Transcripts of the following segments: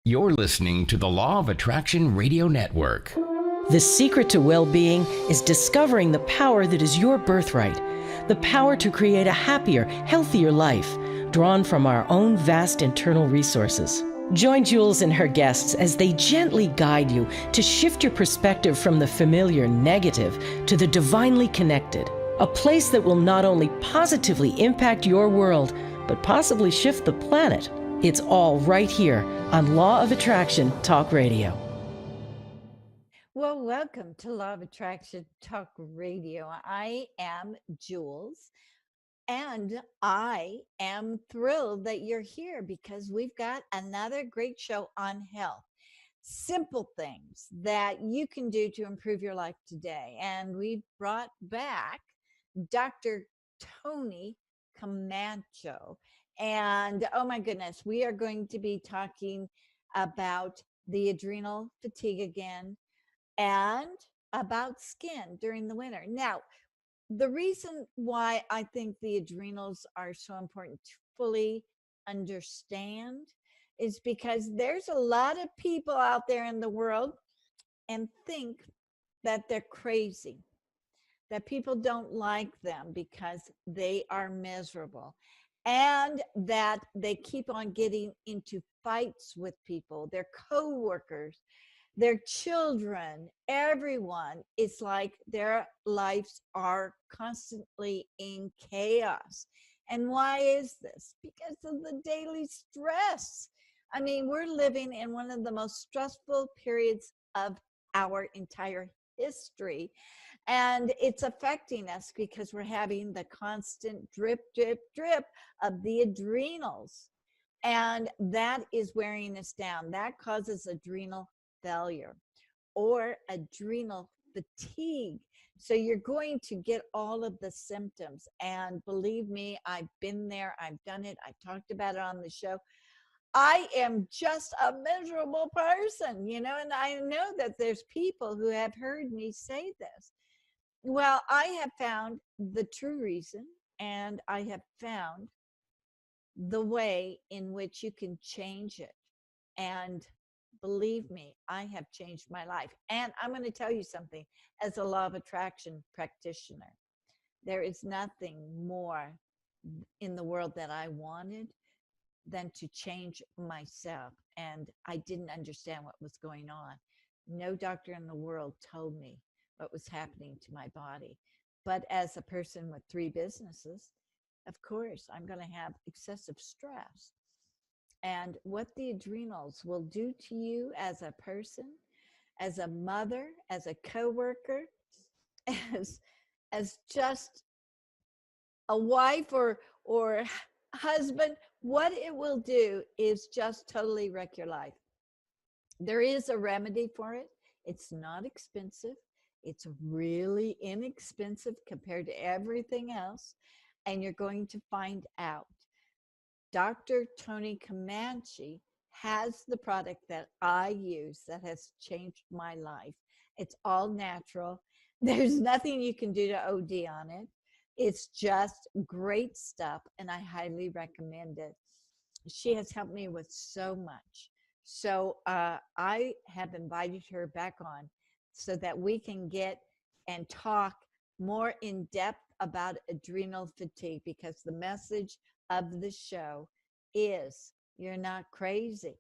You're listening to the Law of Attraction Radio Network. The secret to well-being is discovering the power that is your birthright, the power to create a happier, healthier life, drawn from our own vast internal resources. Join Jules and her guests as they gently guide you to shift your perspective from the familiar negative to the divinely connected, a place that will not only positively impact your world, but possibly shift the planet. It's all right here on Law of Attraction Talk Radio. Well, welcome to Law of Attraction Talk Radio. I am Jules, and I am thrilled that you're here because we've got another great show on health. Simple things that you can do to improve your life today. And we've brought back Dr. Toni Camacho. And oh my goodness, we are going to be talking about the adrenal fatigue again and about skin during the winter. Now, the reason why I think the adrenals are so important to fully understand is because there's a lot of people out there in the world and think that they're crazy, that people don't like them because they are miserable, and that they keep on getting into fights with people, their coworkers, their children, everyone. It's like their lives are constantly in chaos. And why is this? Because of the daily stress. I mean, we're living in one of the most stressful periods of our entire history. And it's affecting us because we're having the constant drip, drip, drip of the adrenals. And that is wearing us down. That causes adrenal failure or adrenal fatigue. So you're going to get all of the symptoms. And believe me, I've been there. I've done it. I talked about it on the show. I am just a miserable person, and I know that there's people who have heard me say this. Well, I have found the true reason, and I have found the way in which you can change it. And believe me, I have changed my life. And I'm going to tell you something, as a law of attraction practitioner, there is nothing more in the world that I wanted than to change myself. And I didn't understand what was going on. No doctor in the world told me what was happening to my body. But as a person with 3 businesses, of course, I'm going to have excessive stress. And what the adrenals will do to you as a person, as a mother, as a coworker, as just a wife or husband, what it will do is just totally wreck your life. There is a remedy for it. It's not expensive. It's really inexpensive compared to everything else. And you're going to find out. Dr. Toni Camacho has the product that I use that has changed my life. It's all natural. There's nothing you can do to OD on it. It's just great stuff, and I highly recommend it. She has helped me with so much. So I have invited her back on so that we can get and talk more in depth about adrenal fatigue, because the message of the show is you're not crazy.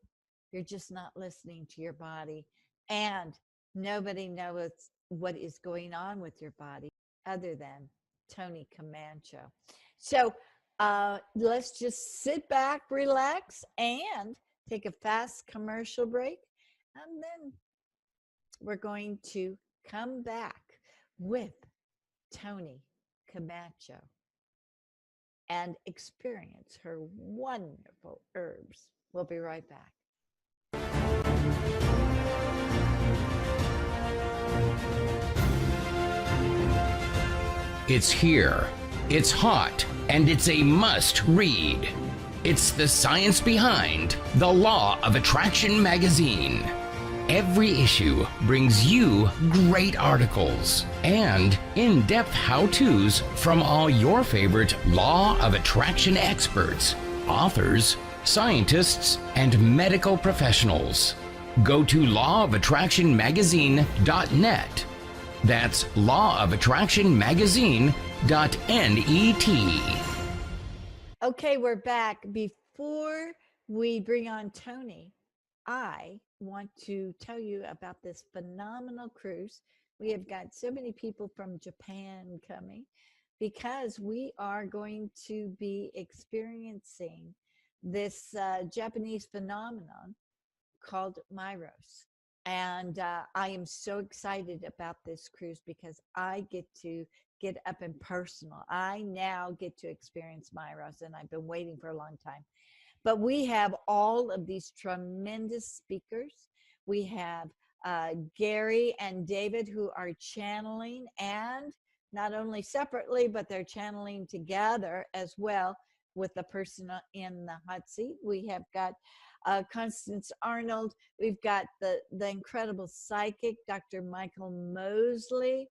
You're just not listening to your body. And nobody knows what is going on with your body other than Toni Camacho. So let's just sit back, relax, and take a fast commercial break. And then we're going to come back with Toni Camacho and experience her wonderful herbs. We'll be right back. It's here, it's hot, and it's a must read. It's the science behind the Law of Attraction magazine. Every issue brings you great articles and in-depth how-tos from all your favorite Law of Attraction experts, authors, scientists, and medical professionals. Go to lawofattractionmagazine.net. That's lawofattractionmagazine.net. Okay, we're back. Before we bring on Toni, I want to tell you about this phenomenal cruise. We have got so many people from Japan coming because we are going to be experiencing this Japanese phenomenon called Myros. And I am so excited about this cruise because I get to get up and personal. I now get to experience Myros, and I've been waiting for a long time. But we have all of these tremendous speakers. We have Gary and David who are channeling, and not only separately, but they're channeling together as well with the person in the hot seat. We have got Constance Arnold. We've got the incredible psychic, Dr. Michael Mosley.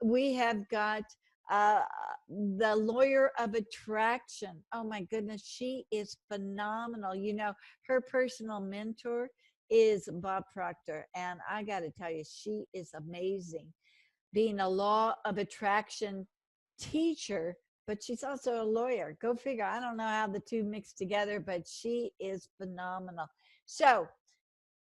We have got the lawyer of attraction. Oh my goodness, she is phenomenal. You know, her personal mentor is Bob Proctor, and I got to tell you, she is amazing. Being a law of attraction teacher, but she's also a lawyer. Go figure. I don't know how the two mix together, but she is phenomenal. So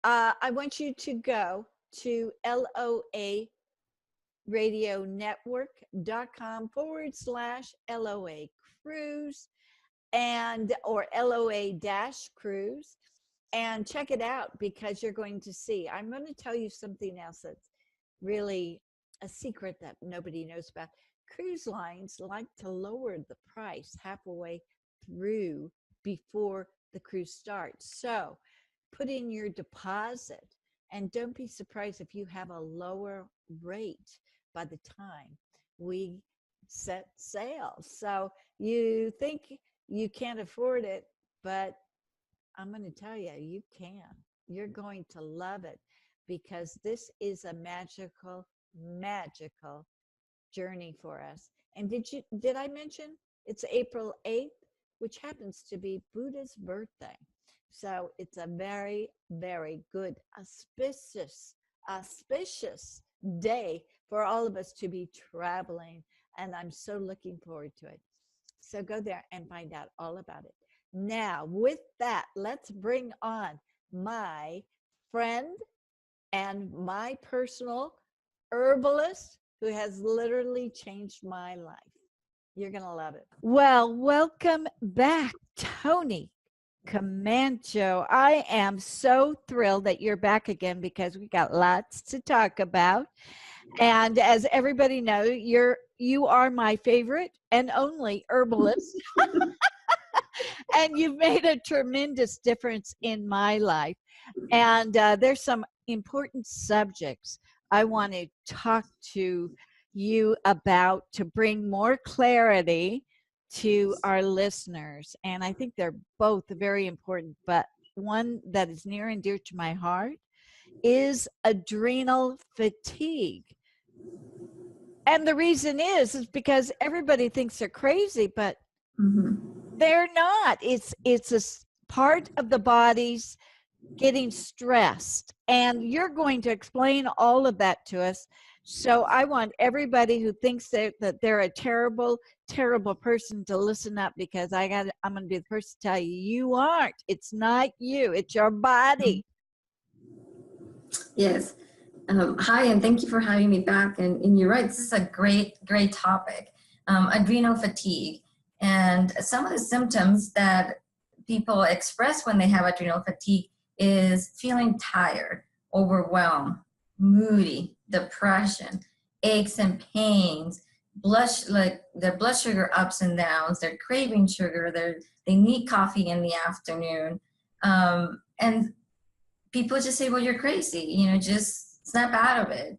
I want you to go to LOAradionetwork.com/LOA cruise or LOA-cruise and check it out, because you're going to see. I'm going to tell you something else that's really a secret that nobody knows about. Cruise lines like to lower the price halfway through before the cruise starts. So put in your deposit, and don't be surprised if you have a lower rate by the time we set sail. So you think you can't afford it, but I'm going to tell you, you can. You're going to love it, because this is a magical journey for us. And did I mention it's April 8th, which happens to be Buddha's birthday. So it's a very, very good, auspicious day for all of us to be traveling. And I'm so looking forward to it. So go there and find out all about it. Now, with that, let's bring on my friend and my personal herbalist who has literally changed my life. You're going to love it. Well, welcome back, Toni Camacho. I am so thrilled that you're back again, because we got lots to talk about. And as everybody knows, you are my favorite and only herbalist. And you've made a tremendous difference in my life. And there's some important subjects I want to talk to you about to bring more clarity to our listeners. And I think they're both very important, but one that is near and dear to my heart is adrenal fatigue. And the reason is because everybody thinks they're crazy, but they're not. It's a part of the body's getting stressed. And you're going to explain all of that to us. So I want everybody who thinks that they're a terrible, terrible person to listen up, because I'm going to be the person to tell you, you aren't. It's not you. It's your body. Yes. Hi, and thank you for having me back. And you're right, this is a great topic, adrenal fatigue. And some of the symptoms that people express when they have adrenal fatigue is feeling tired, overwhelmed, moody, depression, aches and pains, their blood sugar ups and downs, they're craving sugar, they need coffee in the afternoon. And people just say, well, you're crazy, just snap out of it.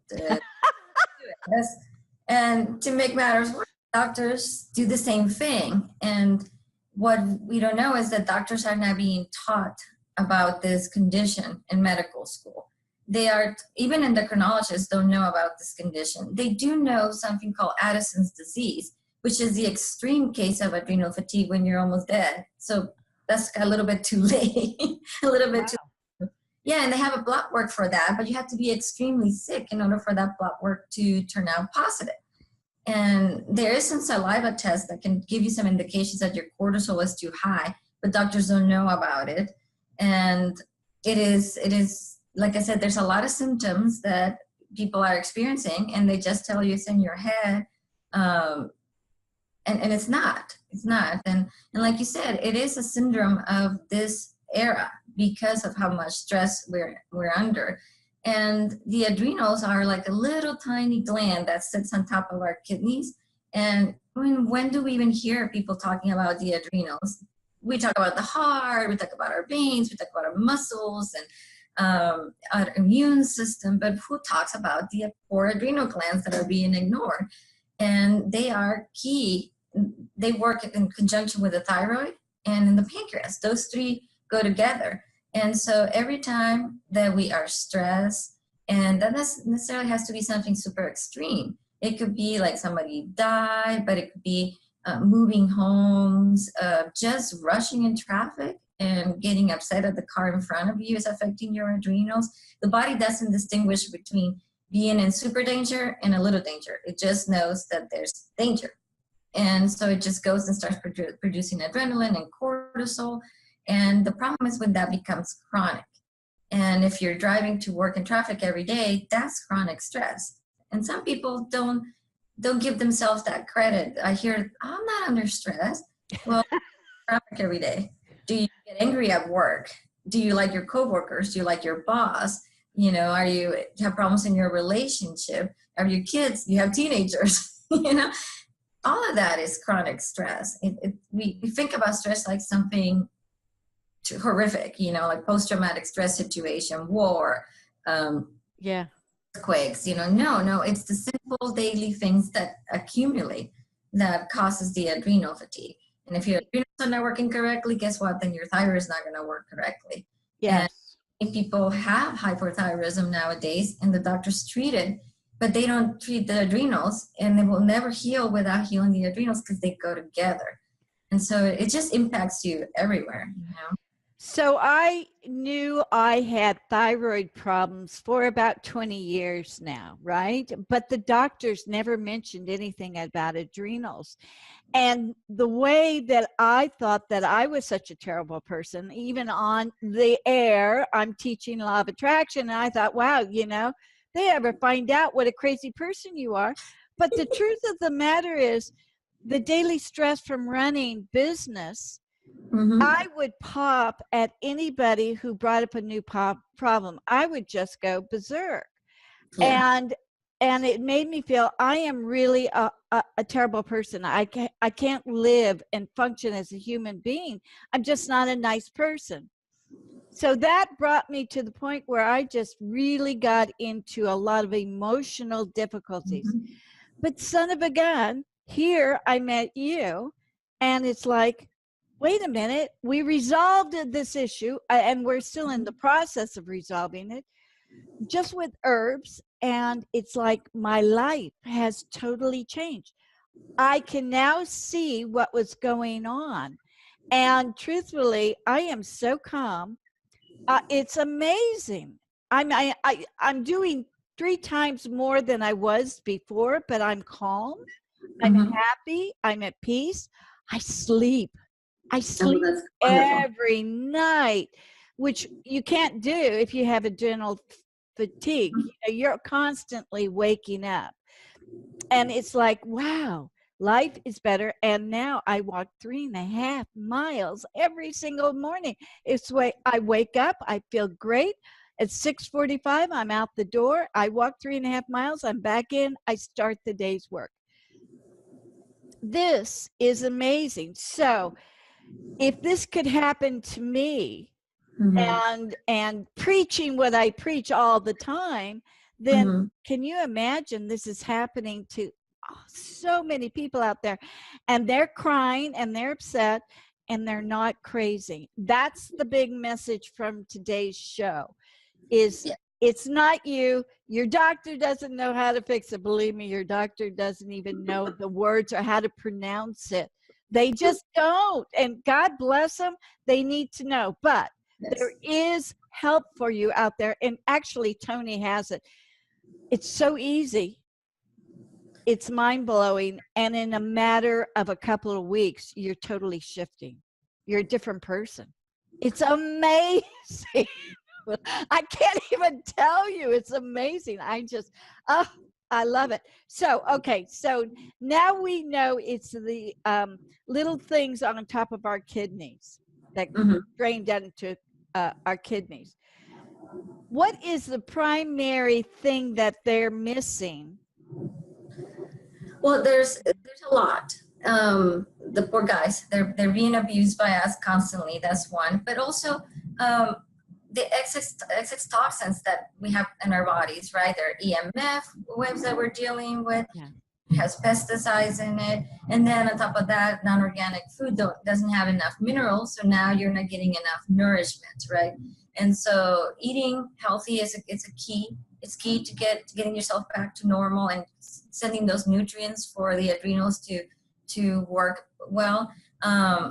And to make matters worse, doctors do the same thing. And what we don't know is that doctors are not being taught about this condition in medical school. They are, even endocrinologists don't know about this condition. They do know something called Addison's disease, which is the extreme case of adrenal fatigue when you're almost dead. So that's a little bit too late. A little bit too. Wow. Yeah, and they have a blood work for that, but you have to be extremely sick in order for that blood work to turn out positive. And there is some saliva test that can give you some indications that your cortisol is too high, but doctors don't know about it. And it is like I said, there's a lot of symptoms that people are experiencing, and they just tell you it's in your head, and it's not. It's not. And like you said, it is a syndrome of this era because of how much stress we're under. And the adrenals are like a little tiny gland that sits on top of our kidneys. And when do we even hear people talking about the adrenals? We talk about the heart, we talk about our veins, we talk about our muscles and our immune system, but who talks about the poor adrenal glands that are being ignored? And they are key. They work in conjunction with the thyroid and in the pancreas. Those three go together. And so every time that we are stressed, and that doesn't necessarily has to be something super extreme. It could be like somebody died, but it could be moving homes, just rushing in traffic and getting upset at the car in front of you is affecting your adrenals. The body doesn't distinguish between being in super danger and a little danger. It just knows that there's danger. And so it just goes and starts producing adrenaline and cortisol. And the problem is when that becomes chronic. And if you're driving to work in traffic every day, that's chronic stress. And some people don't give themselves that credit. I hear, I'm not under stress. Well, traffic every day. Do you get angry at work? Do you like your coworkers? Do you like your boss? You know, have problems in your relationship? Have your kids? You have teenagers? You know, all of that is chronic stress. We think about stress like something horrific, you know, like post-traumatic stress situation, war, earthquakes, you know. No, it's the simple daily things that accumulate that causes the adrenal fatigue. And if your adrenals are not working correctly, guess what? Then your thyroid is not going to work correctly. Yes. And people have hypothyroidism nowadays, and the doctors treat it, but they don't treat the adrenals, and they will never heal without healing the adrenals because they go together. And so it just impacts you everywhere, you know. So I knew I had thyroid problems for about 20 years now, right? But the doctors never mentioned anything about adrenals. And the way that I thought that I was such a terrible person, even on the air, I'm teaching law of attraction, and I thought, wow, you know, they ever find out what a crazy person you are. But the truth of the matter is the daily stress from running business, I would pop at anybody who brought up a new problem. I would just go berserk. Yeah. And it made me feel I am really a terrible person. I can't live and function as a human being. I'm just not a nice person. So that brought me to the point where I just really got into a lot of emotional difficulties. But son of a gun, here I met you, and it's like, wait a minute, we resolved this issue, and we're still in the process of resolving it, just with herbs, and it's like my life has totally changed. I can now see what was going on, and truthfully, I am so calm. It's amazing. I'm doing 3 times more than I was before, but I'm calm, I'm happy, I'm at peace, I sleep every night, which you can't do if you have adrenal fatigue. You know, you're constantly waking up. And it's like, wow, life is better. And now I walk 3.5 miles every single morning. It's the way I wake up, I feel great. At 6:45, I'm out the door. I walk 3.5 miles, I'm back in, I start the day's work. This is amazing. So if this could happen to me, and preaching what I preach all the time, then can you imagine this is happening to so many people out there, and they're crying and they're upset and they're not crazy. That's the big message from today's show is it's not you. Your doctor doesn't know how to fix it. Believe me, your doctor doesn't even know the words or how to pronounce it. They just don't. And God bless them. They need to know. But there is help for you out there. And actually, Toni has it. It's so easy. It's mind-blowing. And in a matter of a couple of weeks, you're totally shifting. You're a different person. It's amazing. I can't even tell you. It's amazing. I love it. So, okay. So now we know it's the little things on top of our kidneys that drain down into our kidneys. What is the primary thing that they're missing? Well, there's a lot. The poor guys, they're being abused by us constantly. That's one. But also the excess toxins that we have in our bodies, right? There are EMF waves that we're dealing with. Yeah. It has pesticides in it. And then on top of that, non-organic food doesn't have enough minerals. So now you're not getting enough nourishment, right? And so eating healthy is a key. It's key to getting yourself back to normal and sending those nutrients for the adrenals to work well.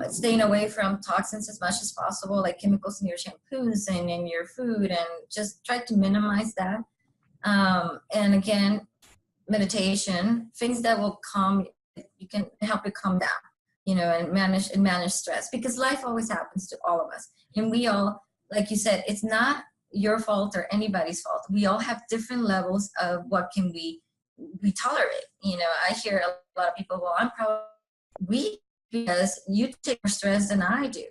Staying away from toxins as much as possible, like chemicals in your shampoos and in your food, and just try to minimize that. And again, meditation, things that will you can help you calm down, and manage stress, because life always happens to all of us. And we all, like you said, it's not your fault or anybody's fault. We all have different levels of what can we tolerate. I hear a lot of people, well, I'm probably weak because you take more stress than I do.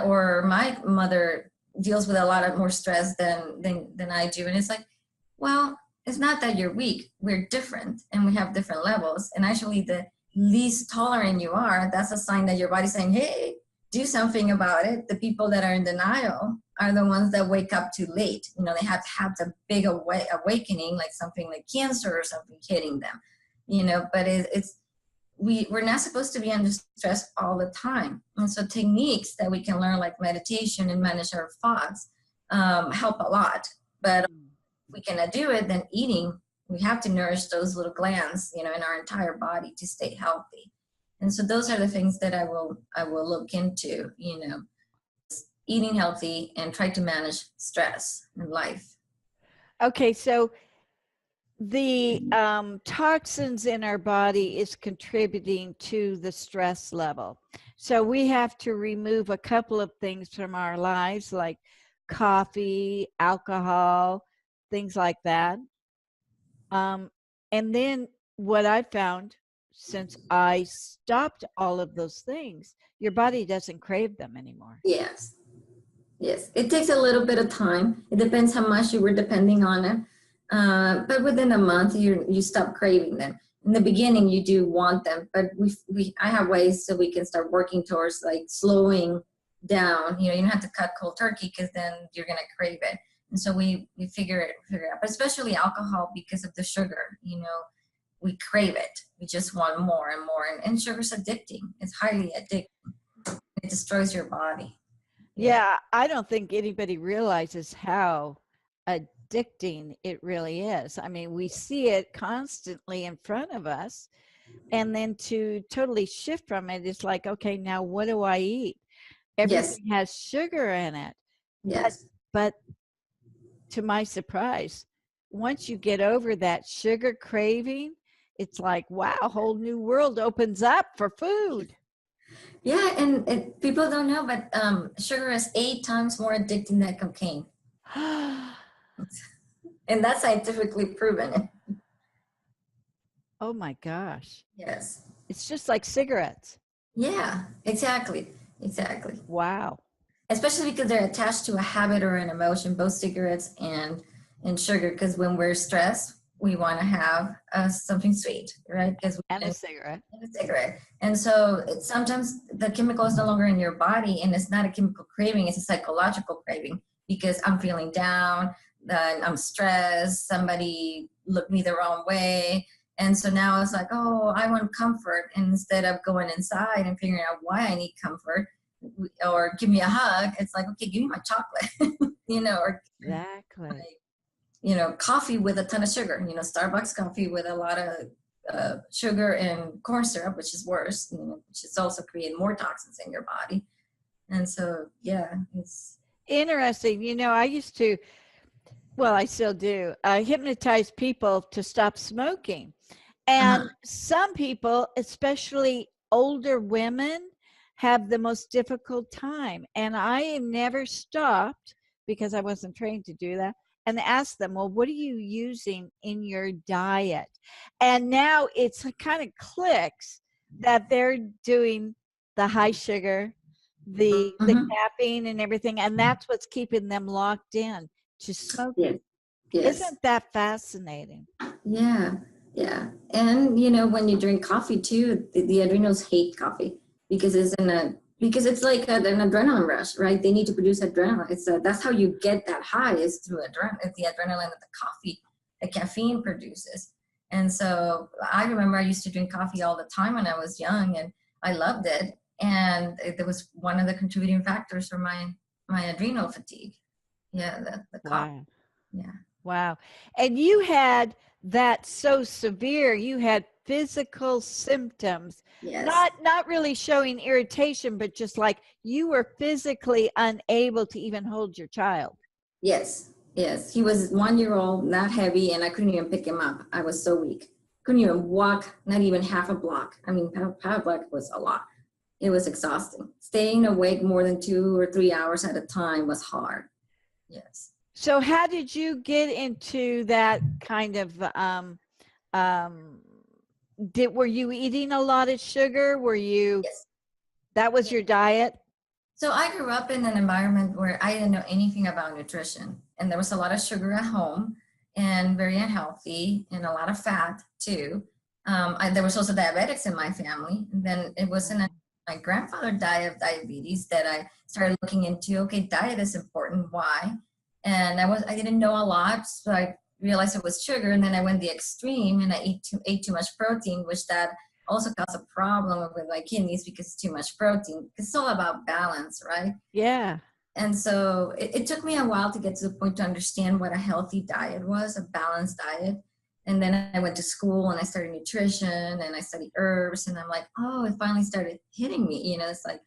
Or my mother deals with a lot of more stress than I do. And it's like, well, it's not that you're weak. We're different and we have different levels. And actually the least tolerant you are, that's a sign that your body's saying, hey, do something about it. The people that are in denial are the ones that wake up too late. They have to have the big awakening, like something like cancer or something hitting them, but we're not supposed to be under stress all the time. And so techniques that we can learn, like meditation and manage our thoughts, help a lot. But if we cannot do it, then eating, we have to nourish those little glands, in our entire body to stay healthy. And so those are the things that I will look into, eating healthy and try to manage stress in life. Okay, so the toxins in our body is contributing to the stress level. So we have to remove a couple of things from our lives, like coffee, alcohol, things like that. And then what I found, since I stopped all of those things, your body doesn't crave them anymore. Yes. It takes a little bit of time. It depends how much you were depending on it. But within a month, you stop craving them. In the beginning, you do want them, but I have ways so we can start working towards like slowing down. You don't have to cut cold turkey, because then you're gonna crave it. And so we figure it out. But especially alcohol, because of the sugar. We crave it. We just want more and more. And sugar's addicting. It's highly addicting. It destroys your body. Yeah, I don't think anybody realizes how addicting it really is. I mean, we see it constantly in front of us, and then to totally shift from it, it's like, okay, now what do I eat? Everything has sugar in it. Yes. But to my surprise, once you get over that sugar craving, it's like, wow, a whole new world opens up for food. Yeah, and people don't know, but sugar is 8 times more addicting than cocaine. And that's scientifically proven. Oh my gosh. Yes. It's just like cigarettes. Yeah, exactly. Wow. Especially because they're attached to a habit or an emotion, both cigarettes and sugar, because when we're stressed, we want to have something sweet, right? And a cigarette. And so sometimes the chemical is no longer in your body, and it's not a chemical craving, it's a psychological craving, because I'm feeling down, I'm stressed, somebody looked me the wrong way. And so now it's like, oh, I want comfort. And instead of going inside and figuring out why I need comfort, or give me a hug, it's like, okay, give me my chocolate, or exactly. Coffee with a ton of sugar, Starbucks coffee with a lot of sugar and corn syrup, which is worse, which is also creating more toxins in your body. And so, yeah, it's Interesting. You know, I used to, well, I still do, hypnotize people to stop smoking. And uh-huh. some people, especially older women, have the most difficult time. And I never stopped because I wasn't trained to do that and asked them, well, what are you using in your diet? And now it's kind of clicks that they're doing the high sugar, the Mhm. caffeine and everything. And that's what's keeping them locked in to Yes, smoking. yes. Isn't that fascinating? Yeah, yeah. And when you drink coffee too, the adrenals hate coffee because it's like an adrenaline rush, right? They need to produce adrenaline. That's how you get that high, is through the adrenaline that the coffee, the caffeine produces. And so I remember I used to drink coffee all the time when I was young, and I loved it. And it was one of the contributing factors for my adrenal fatigue. Yeah, the coffee. Wow. Yeah. Wow. And you had that so severe, you had physical symptoms, Yes. not really showing irritation, but just like you were physically unable to even hold your child. Yes, yes. He was 1 year old, not heavy, and I couldn't even pick him up. I was so weak. Couldn't even walk, not even half a block. I mean, half a block was a lot. It was exhausting. Staying awake more than 2 or 3 hours at a time was hard. Yes. So how did you get into that kind of um were you eating a lot of sugar? Were you Yes. that was your diet? So I grew up in an environment where I didn't know anything about nutrition, and there was a lot of sugar at home, and very unhealthy, and a lot of fat too. There was also diabetics in my family, and then it wasn't my grandfather died of diabetes that I started looking into. Okay, diet is important. Why? And I didn't know a lot, so I realized it was sugar, and then I went the extreme, and I ate too much protein, which that also cause a problem with my kidneys because it's too much protein. It's all about balance, right? Yeah. And so it took me a while to get to the point to understand what a healthy diet was, a balanced diet. And then I went to school and I studied nutrition and I studied herbs, and I'm like, oh, it finally started hitting me. It's like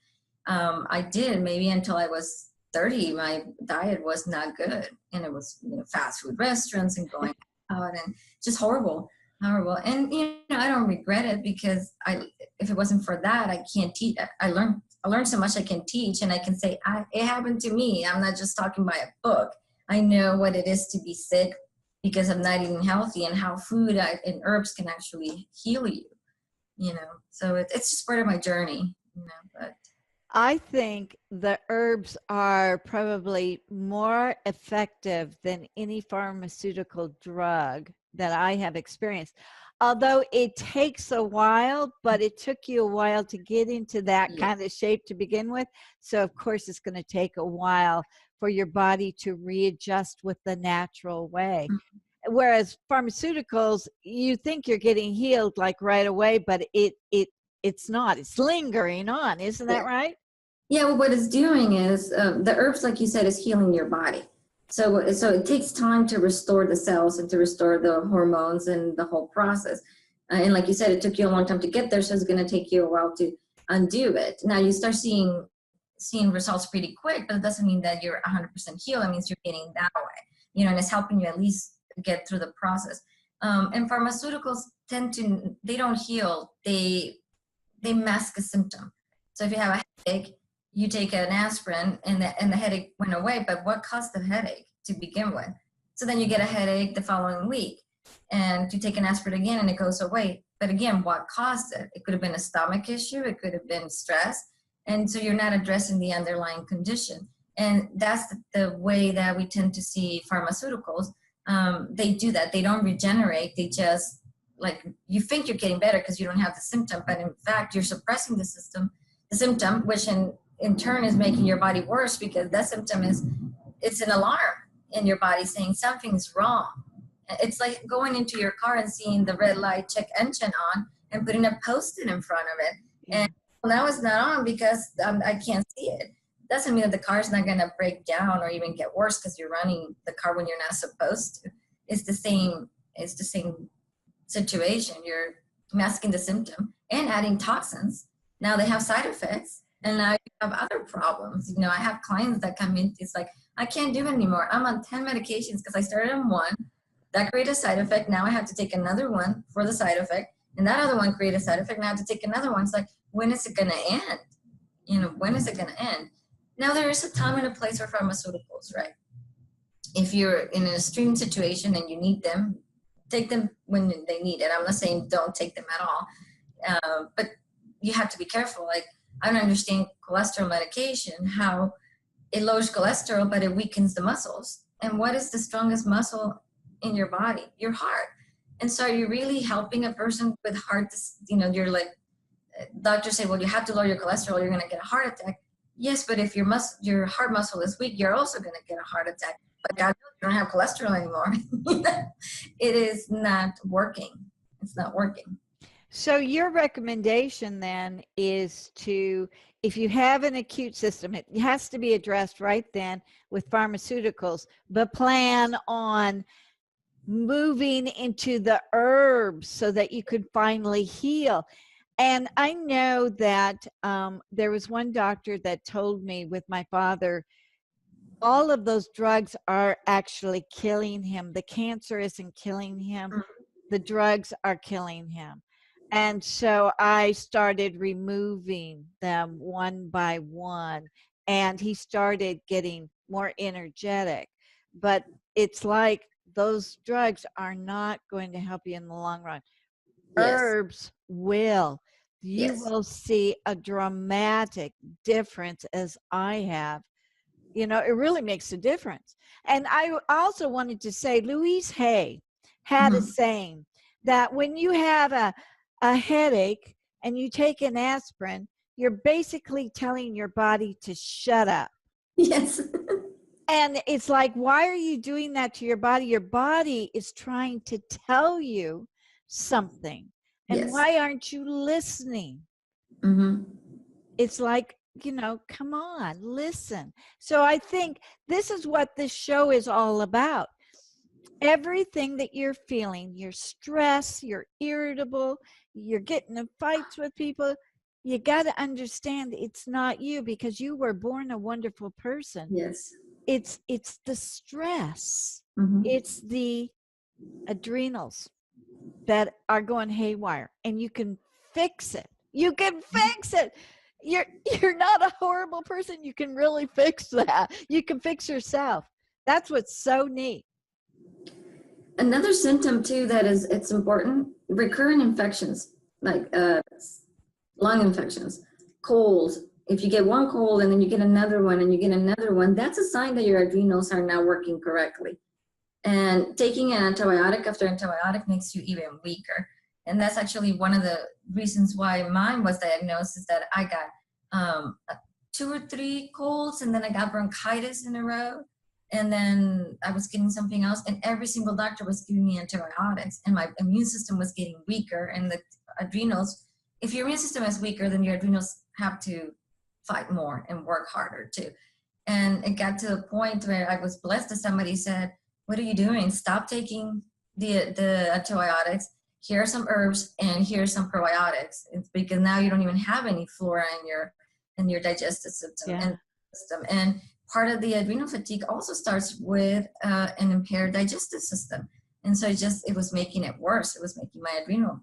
I did maybe until I was 30. My diet was not good, and it was fast food restaurants and going out and just horrible. Horrible. And I don't regret it because if it wasn't for that, I can't teach. I learned so much I can teach, and I can say it happened to me. I'm not just talking by a book. I know what it is to be sick because of not eating healthy, and how food and herbs can actually heal you. So it's just part of my journey. But I think the herbs are probably more effective than any pharmaceutical drug that I have experienced. Although it takes a while, but it took you a while to get into that yeah. kind of shape to begin with. So, of course, it's going to take a while for your body to readjust with the natural way. Whereas pharmaceuticals, you think you're getting healed like right away, but it's not. It's lingering on. Isn't that Yeah. right? Yeah, well, what it's doing is the herbs, like you said, is healing your body. So it takes time to restore the cells and to restore the hormones and the whole process. And like you said, it took you a long time to get there, so it's going to take you a while to undo it. Now you start seeing results pretty quick, but it doesn't mean that you're 100% healed. It means you're getting that way, and it's helping you at least get through the process. And pharmaceuticals they don't heal. They mask a symptom. So if you have a headache, you take an aspirin and the headache went away, but what caused the headache to begin with? So then you get a headache the following week, and you take an aspirin again and it goes away. But again, what caused it? It could have been a stomach issue, it could have been stress, and so you're not addressing the underlying condition. And that's the way that we tend to see pharmaceuticals. They do that. They don't regenerate. They just, like, you think you're getting better because you don't have the symptom, but in fact you're suppressing the symptom, which in turn is making your body worse, because that symptom it's an alarm in your body saying something's wrong. It's like going into your car and seeing the red light, check engine on, and putting a post-it in front of it. Yeah. And now it's not on because I can't see it. Doesn't mean that the car's not going to break down or even get worse because you're running the car when you're not supposed to. It's the same situation. masking the symptom and adding toxins. Now they have side effects, and now you have other problems. You know, I have clients that come in, it's like, I can't do it anymore. I'm on 10 medications because I started on one. That created a side effect. Now I have to take another one for the side effect. And that other one created a side effect. Now I have to take another one. It's like, when is it going to end? You know, when is it going to end? Now there is a time and a place for pharmaceuticals, right? If you're in an extreme situation and you need them, take them when they need it. I'm not saying don't take them at all. But you have to be careful. Like, I don't understand cholesterol medication, how it lowers cholesterol, but it weakens the muscles. And what is the strongest muscle in your body? Your heart. And so are you really helping a person with heart, you know, you're like, doctors say, well, you have to lower your cholesterol, you're going to get a heart attack. Yes, but if your heart muscle is weak, you're also going to get a heart attack. But God, you don't have cholesterol anymore. It is not working. It's not working. So your recommendation then is to, if you have an acute system, it has to be addressed right then with pharmaceuticals, but plan on moving into the herbs so that you could finally heal. And I know that there was one doctor that told me with my father, all of those drugs are actually killing him. The cancer isn't killing him. The drugs are killing him. And so I started removing them one by one, and he started getting more energetic. But it's like those drugs are not going to help you in the long run. Yes. Herbs will. You Yes. will see a dramatic difference, as I have. You know, it really makes a difference. And I also wanted to say, Louise Hay had a saying that when you have a headache and you take an aspirin, you're basically telling your body to shut up. Yes. And it's like, why are you doing that to your body? Your body is trying to tell you something. And Yes. why aren't you listening? It's like, you know, come on, listen. So I think this is what this show is all about. Everything that you're feeling, you're stressed, you're irritable, you're getting in fights with people, you got to understand it's not you, because you were born a wonderful person. Yes. It's the stress. It's the adrenals that are going haywire, and you can fix it. You can fix it. You're not a horrible person. You can really fix that. You can fix yourself. That's what's so neat. Another symptom too that it's important, recurrent infections, like lung infections, colds. If you get one cold and then you get another one and you get another one, that's a sign that your adrenals are not working correctly. And taking an antibiotic after antibiotic makes you even weaker. And that's actually one of the reasons why mine was diagnosed, is that I got 2 or 3 colds, and then I got bronchitis in a row. And then I was getting something else, and every single doctor was giving me antibiotics, and my immune system was getting weaker. And the adrenals, if your immune system is weaker, then your adrenals have to fight more and work harder too. And it got to a point where I was blessed that somebody said, what are you doing? Stop taking the antibiotics. Here are some herbs and here's some probiotics. It's because now you don't even have any flora in your digestive system. And part of the adrenal fatigue also starts with an impaired digestive system. And so it was making it worse. It was making my adrenal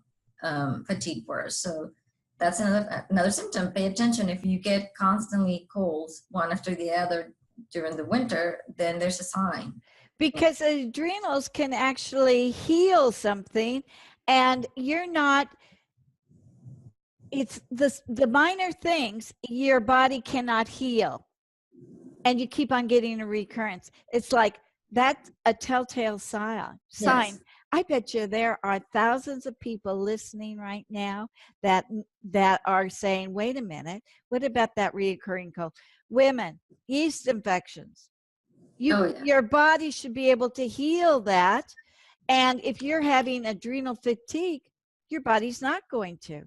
fatigue worse. So that's another symptom. Pay attention. If you get constantly colds one after the other during the winter, then there's a sign. Because adrenals can actually heal something, and you're not, it's the minor things your body cannot heal, and you keep on getting a recurrence. It's like, that's a telltale sign. Yes. I bet you there are thousands of people listening right now that are saying, wait a minute, what about that reoccurring cold? Women, yeast infections. Your body should be able to heal that. And if you're having adrenal fatigue, your body's not going to.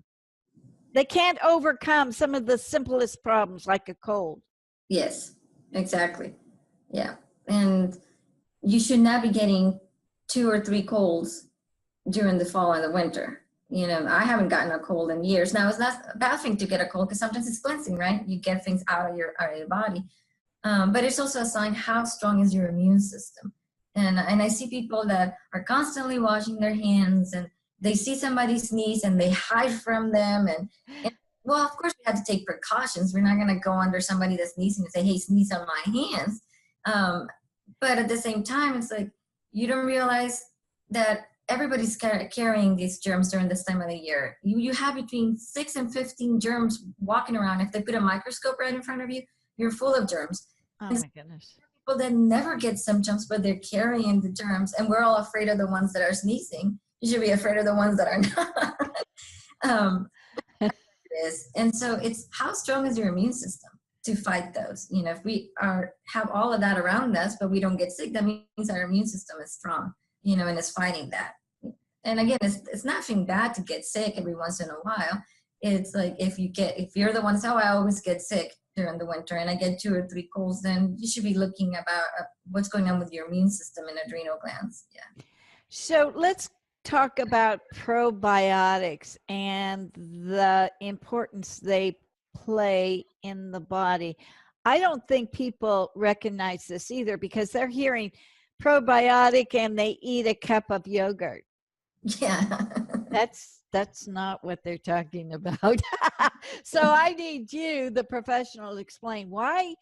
They can't overcome some of the simplest problems like a cold. Yes, exactly. Yeah. And you should not be getting 2 or 3 colds during the fall and the winter. I haven't gotten a cold in years. Now, it's not a bad thing to get a cold because sometimes it's cleansing, right? You get things out of your body. But it's also a sign how strong is your immune system. And I see people that are constantly washing their hands, and they see somebody sneeze and they hide from them. And well, of course, we have to take precautions. We're not going to go under somebody that's sneezing and say, hey, sneeze on my hands. But at the same time, it's like you don't realize that everybody's carrying these germs during this time of the year. You have between 6 and 15 germs walking around. If they put a microscope right in front of you, you're full of germs. Oh my goodness. People that never get symptoms, but they're carrying the germs, and we're all afraid of the ones that are sneezing. You should be afraid of the ones that are not. And so it's how strong is your immune system to fight those? If we have all of that around us, but we don't get sick, that means our immune system is strong, and is fighting that. And again, it's nothing bad to get sick every once in a while. It's like if you're the one that says, oh, I always get sick during the winter and I get 2 or 3 colds, then you should be looking about what's going on with your immune system and adrenal glands. Yeah. So let's talk about probiotics and the importance they play in the body. I don't think people recognize this either because they're hearing probiotic and they eat a cup of yogurt. Yeah. That's not what they're talking about. So I need you, the professional, to explain why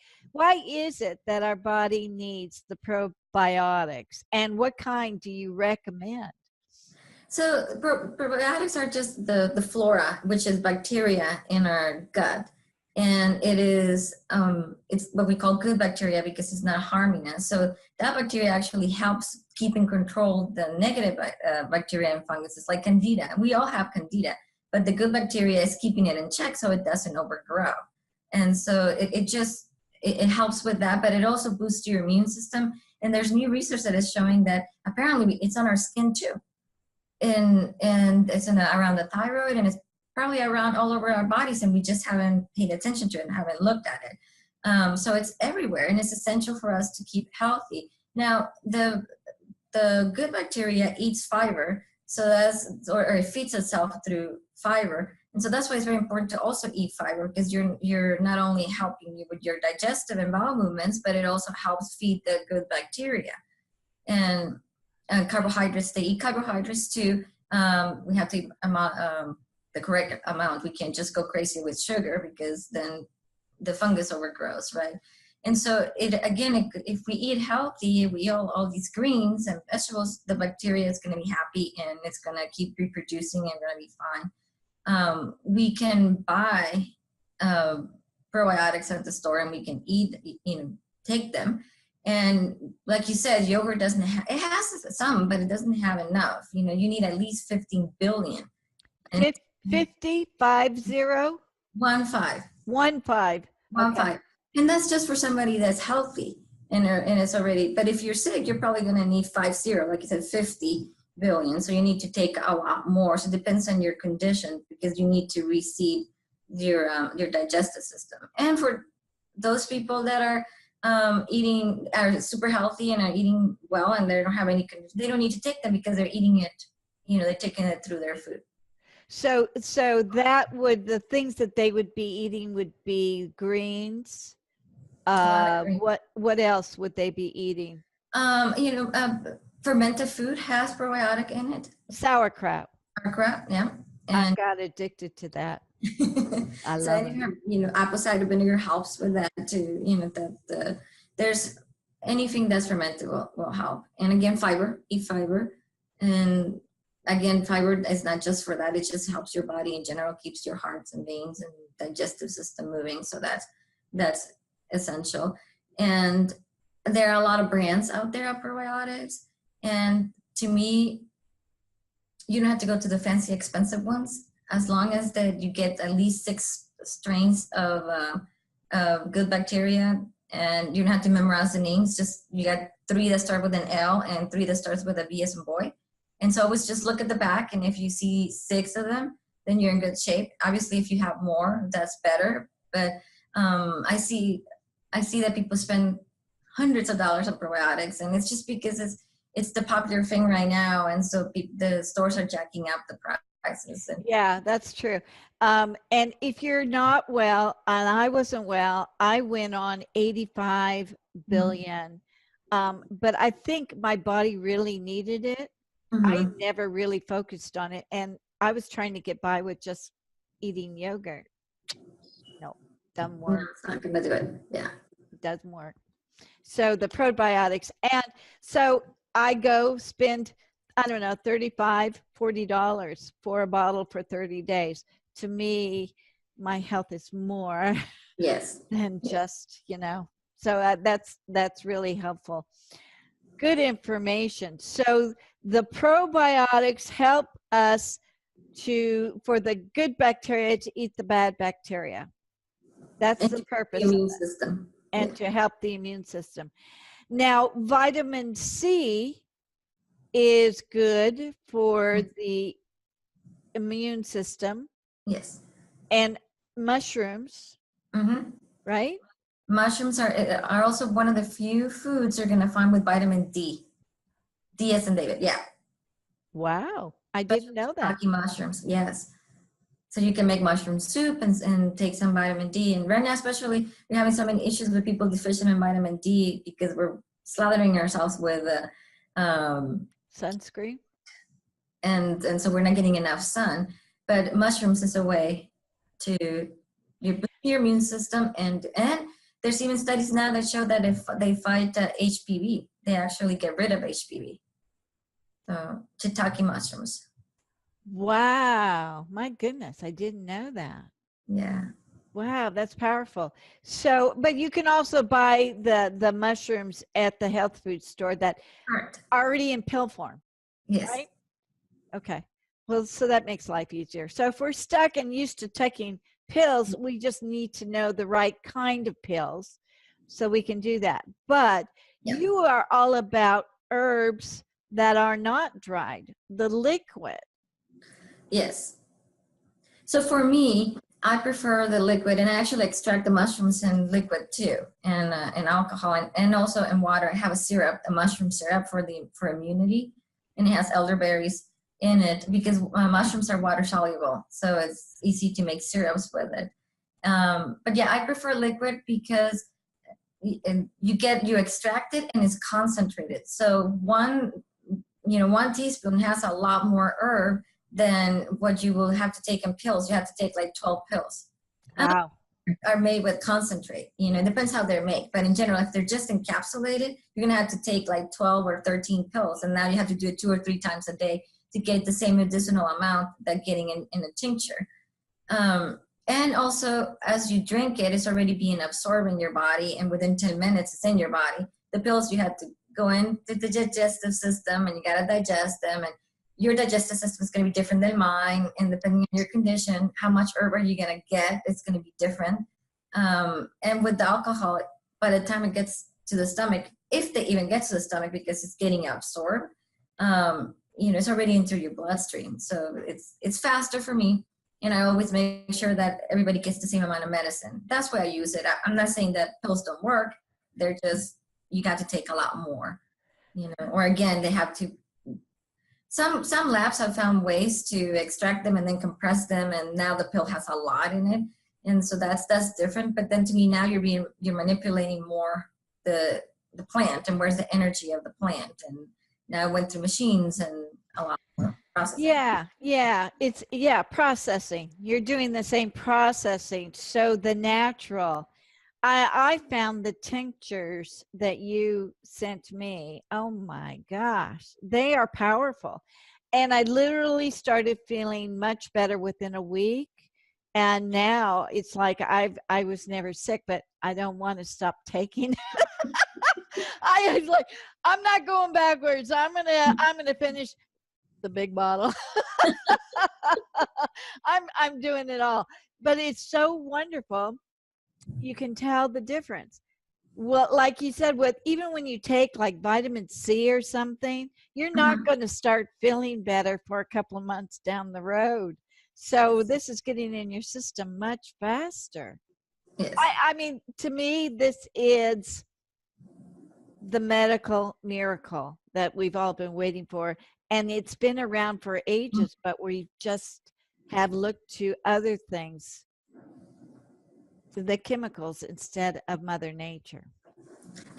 is it that our body needs the probiotics, and what kind do you recommend? So probiotics are just the flora, which is bacteria in our gut. And it's what we call good bacteria because it's not harming us. So that bacteria actually helps keep in control the negative bacteria and funguses like candida. We all have candida, but the good bacteria is keeping it in check so it doesn't overgrow. And so it helps with that, but it also boosts your immune system. And there's new research that is showing that apparently it's on our skin too. And it's around the thyroid, and it's probably around all over our bodies, and we just haven't paid attention to it and haven't looked at it. So it's everywhere, and it's essential for us to keep healthy. Now, the good bacteria eats fiber, or it feeds itself through fiber, and so that's why it's very important to also eat fiber, because you're not only helping you with your digestive and bowel movements, but it also helps feed the good bacteria. And carbohydrates, they eat carbohydrates too. We have to eat the correct amount. We can't just go crazy with sugar because then the fungus overgrows, right? And so if we eat healthy, we eat all these greens and vegetables, the bacteria is going to be happy and it's going to keep reproducing and going to be fine. We can buy probiotics at the store and we can take them. And like you said, yogurt doesn't have, it has some, but it doesn't have enough. You need at least 15 billion. 50, 50? 1.5. 1.5. Okay. And that's just for somebody that's healthy and it's already, but if you're sick, you're probably going to need 50, like you said, 50 billion. So you need to take a lot more. So it depends on your condition because you need to reseed your digestive system. And for those people that are super healthy and are eating well and they don't have any condition, they don't need to take them because they're eating it, they're taking it through their food. So the things that they would be eating would be greens. What else would they be eating? Fermented food has probiotic in it. Sauerkraut. Yeah. And I got addicted to that. I love it. Apple cider vinegar helps with that too. There's anything that's fermented will help. And again, eat fiber. And again, fiber is not just for that. It just helps your body in general, keeps your hearts and veins and digestive system moving. So that's essential. And there are a lot of brands out there of probiotics. And to me, you don't have to go to the fancy, expensive ones. As long as that you get at least 6 strains of good bacteria, and you don't have to memorize the names. Just you got 3 that start with an L and 3 that starts with a B as in boy. And so always just look at the back, and if you see 6 of them, then you're in good shape. Obviously, if you have more, that's better. But I see that people spend hundreds of dollars on probiotics, and it's just because it's the popular thing right now, and so the stores are jacking up the price. sacrifices. And Yeah, that's true. And if you're not well, and I wasn't well, I went on 85 billion. But I think my body really needed it. I Mhm. never really focused on it. And I was trying to get by with just eating yogurt. No, doesn't No, work. it's not gonna do it. Yeah. It doesn't work. So the probiotics. And so I go spend, I don't know, $35, $40 for a bottle for 30 days. To me, my health is more Yes. than Yeah. just, so that's really helpful. Good information. So the probiotics help us for the good bacteria to eat the bad bacteria. That's And the to the purpose of immune it, system. and Yeah. to help the immune system. Now, vitamin C is good for the immune system, Yes. and mushrooms, Mm-hmm. right? Mushrooms are also one of the few foods you're gonna find with vitamin D. D as in David. Yeah. Wow, I But didn't know that. shiitake mushrooms. Yes. So you can make mushroom soup and take some vitamin D. And right now, especially, we're having so many issues with people deficient in vitamin D because we're slathering ourselves with, Sunscreen. and so we're not getting enough sun. But mushrooms is a way to boost your immune system, and there's even studies now that show that if they fight HPV, they actually get rid of HPV. So shiitake mushrooms. Wow, my goodness, I didn't know that. Yeah. Wow, that's powerful. So, but you can also buy the mushrooms at the health food store that Correct. already in pill form, Yes. right? Okay. Well, so that makes life easier. So if we're stuck and used to taking pills, we just need to know the right kind of pills so we can do that. But Yep. you are all about herbs that are not dried, the liquid. Yes. So for me, I prefer the liquid, and I actually extract the mushrooms in liquid too, and alcohol, and also in water. I have a syrup, a mushroom syrup for immunity, and it has elderberries in it because mushrooms are water soluble, so it's easy to make syrups with it. But yeah, I prefer liquid because you extract it and it's concentrated. So one teaspoon has a lot more herb than what you will have to take in pills. You have to take like 12 pills. Wow. Are made with concentrate. It depends how they're made. But in general, if they're just encapsulated, you're going to have to take like 12 or 13 pills. And now you have to do it 2 or 3 times a day to get the same medicinal amount that getting in a tincture. And also, as you drink it, it's already being absorbed in your body. And within 10 minutes, it's in your body. The pills, you have to go into the digestive system and you got to digest them. And your digestive system is going to be different than mine. And depending on your condition, how much herb are you going to get? It's going to be different. And with the alcohol, by the time it gets to the stomach, if they even get to the stomach because it's getting absorbed, it's already into your bloodstream. So it's faster for me. And I always make sure that everybody gets the same amount of medicine. That's why I use it. I'm not saying that pills don't work. They're just, you got to take a lot more, or again, they have to, some labs have found ways to extract them and then compress them. And now the pill has a lot in it. And so that's different. But then to me, now you're manipulating more the plant, and where's the energy of the plant. And now I went through machines and a lot more processing. It's processing. You're doing the same processing. So the natural, I found the tinctures that you sent me. Oh my gosh, they are powerful. And I literally started feeling much better within a week. And now it's like I was never sick, but I don't want to stop taking it. I was like, I'm not going backwards. I'm gonna finish the big bottle. I'm doing it all. But it's so wonderful. You can tell the difference. Well, like you said, even when you take like vitamin C or something, you're not going to start feeling better for a couple of months down the road. So this is getting in your system much faster. Yes. I mean, to me, this is the medical miracle that we've all been waiting for. And it's been around for ages, but we just have looked to other things, to the chemicals instead of Mother Nature.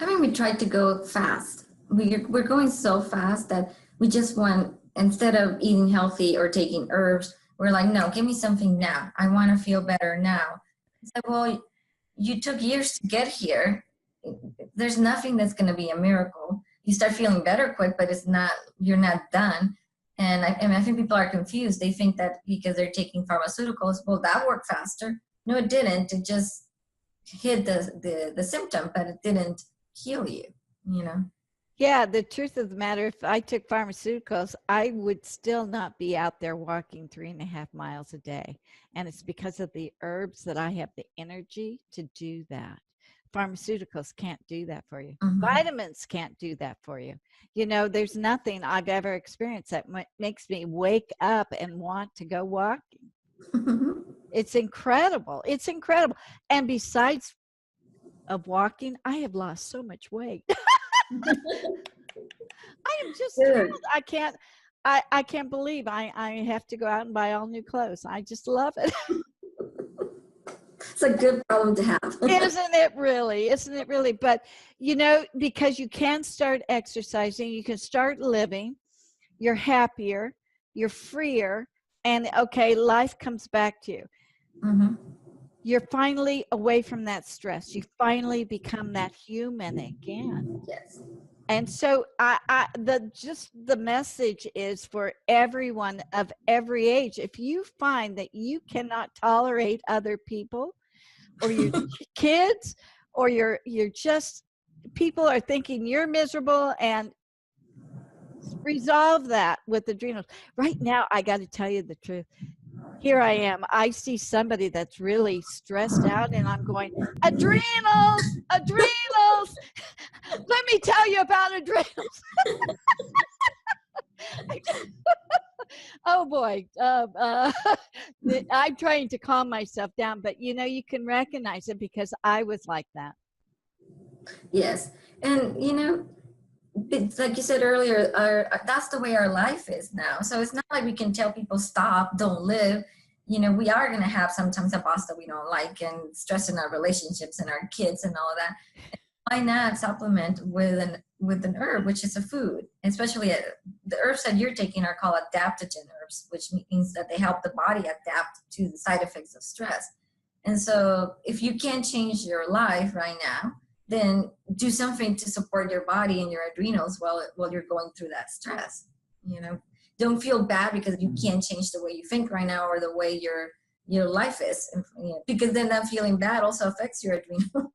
I mean, we tried to go fast. We're going so fast that we just want, instead of eating healthy or taking herbs, we're like, no, give me something now. I want to feel better now. It's like, well, you took years to get here. There's nothing that's going to be a miracle. You start feeling better quick, but it's not, you're not done. And I think people are confused. They think that because they're taking pharmaceuticals, well, that worked faster. No, it didn't. It just hid the symptom, but it didn't heal you, you know? Yeah, the truth of the matter, if I took pharmaceuticals, I would still not be out there walking 3.5 miles a day. And it's because of the herbs that I have the energy to do that. Pharmaceuticals can't do that for you. Mm-hmm. Vitamins can't do that for you. You know, there's nothing I've ever experienced that makes me wake up and want to go walking. It's incredible. It's incredible. And besides of walking, I have lost so much weight. I am just thrilled. I can't believe I have to go out and buy all new clothes. I just love it. It's a good problem to have. Isn't it really? Isn't it really? But, you know, because you can start exercising, you can start living, you're happier, you're freer, and okay, life comes back to you. Mm-hmm. You're finally away from that stress. You finally become that human again. Yes. And so the message is for everyone of every age. If you find that you cannot tolerate other people or your kids, or you're just, people are thinking you're miserable, and resolve that with adrenals. Right now, I got to tell you the truth. Here I am. I see somebody that's really stressed out, and I'm going, adrenals, adrenals. Let me tell you about adrenals. Oh boy. I'm trying to calm myself down, but you know, you can recognize it because I was like that. Yes. And, you know, it's like you said earlier, that's the way our life is now. So it's not like we can tell people stop, don't live. You know, we are going to have sometimes a boss that we don't like, and stress in our relationships and our kids and all of that. And why not supplement with an herb, which is a food? Especially the herbs that you're taking are called adaptogen herbs, which means that they help the body adapt to the side effects of stress. And so if you can't change your life right now, then do something to support your body and your adrenals while you're going through that stress. You know, don't feel bad because you can't change the way you think right now or the way your life is, and, you know, because then that feeling bad also affects your adrenal.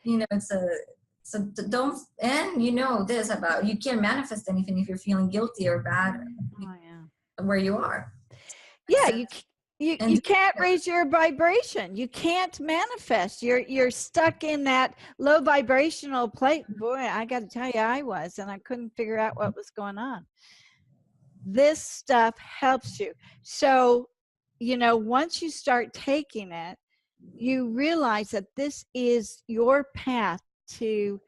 You know, so don't, and you know this about, you can't manifest anything if you're feeling guilty or bad where you are. Yeah, you can't raise your vibration. You can't manifest. You're stuck in that low vibrational plate. Boy, I got to tell you, I was, and I couldn't figure out what was going on. This stuff helps you. So, you know, once you start taking it, you realize that this is your path to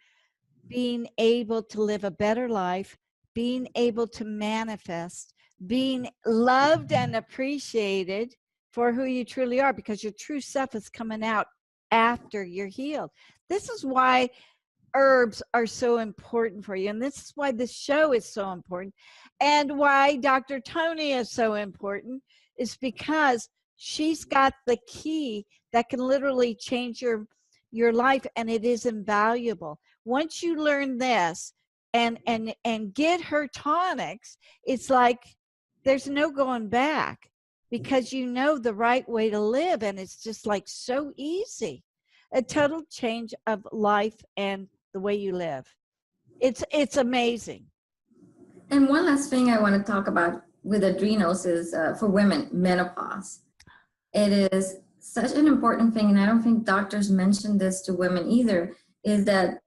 being able to live a better life, being able to manifest, being loved and appreciated for who you truly are, because your true self is coming out after you're healed. This is why herbs are so important for you, and this is why this show is so important, and why Dr. Toni is so important, is because she's got the key that can literally change your life, and it is invaluable. Once you learn this and get her tonics, it's like there's no going back, because you know the right way to live, and it's just like so easy. A total change of life and the way you live. It's amazing. And one last thing I want to talk about with adrenals is for women, menopause. It is such an important thing, and I don't think doctors mention this to women either, is that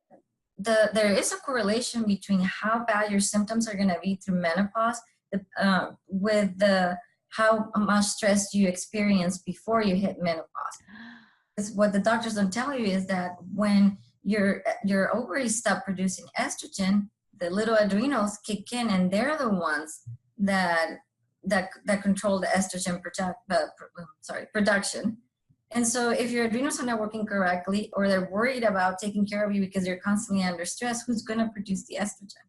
there is a correlation between how bad your symptoms are going to be through menopause with how much stress you experience before you hit menopause. Because what the doctors don't tell you is that when your ovaries stop producing estrogen, the little adrenals kick in, and they're the ones that control the estrogen production. And so if your adrenals are not working correctly, or they're worried about taking care of you because you're constantly under stress, who's going to produce the estrogen?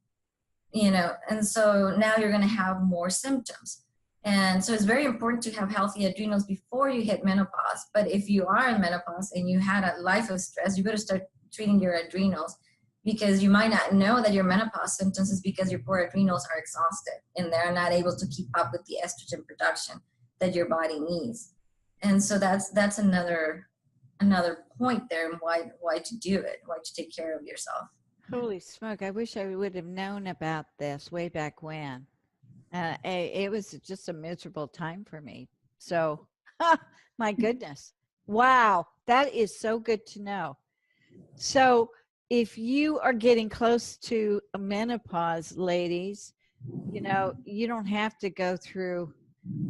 You know, and so now you're going to have more symptoms. And so it's very important to have healthy adrenals before you hit menopause. But if you are in menopause and you had a life of stress, you better start treating your adrenals, because you might not know that your menopause symptoms is because your poor adrenals are exhausted and they're not able to keep up with the estrogen production that your body needs. And so that's another point there, and why to do it, why to take care of yourself. Holy smoke. I wish I would have known about this way back when. It was just a miserable time for me. So, my goodness. Wow. That is so good to know. So, if you are getting close to a menopause, ladies, you know, you don't have to go through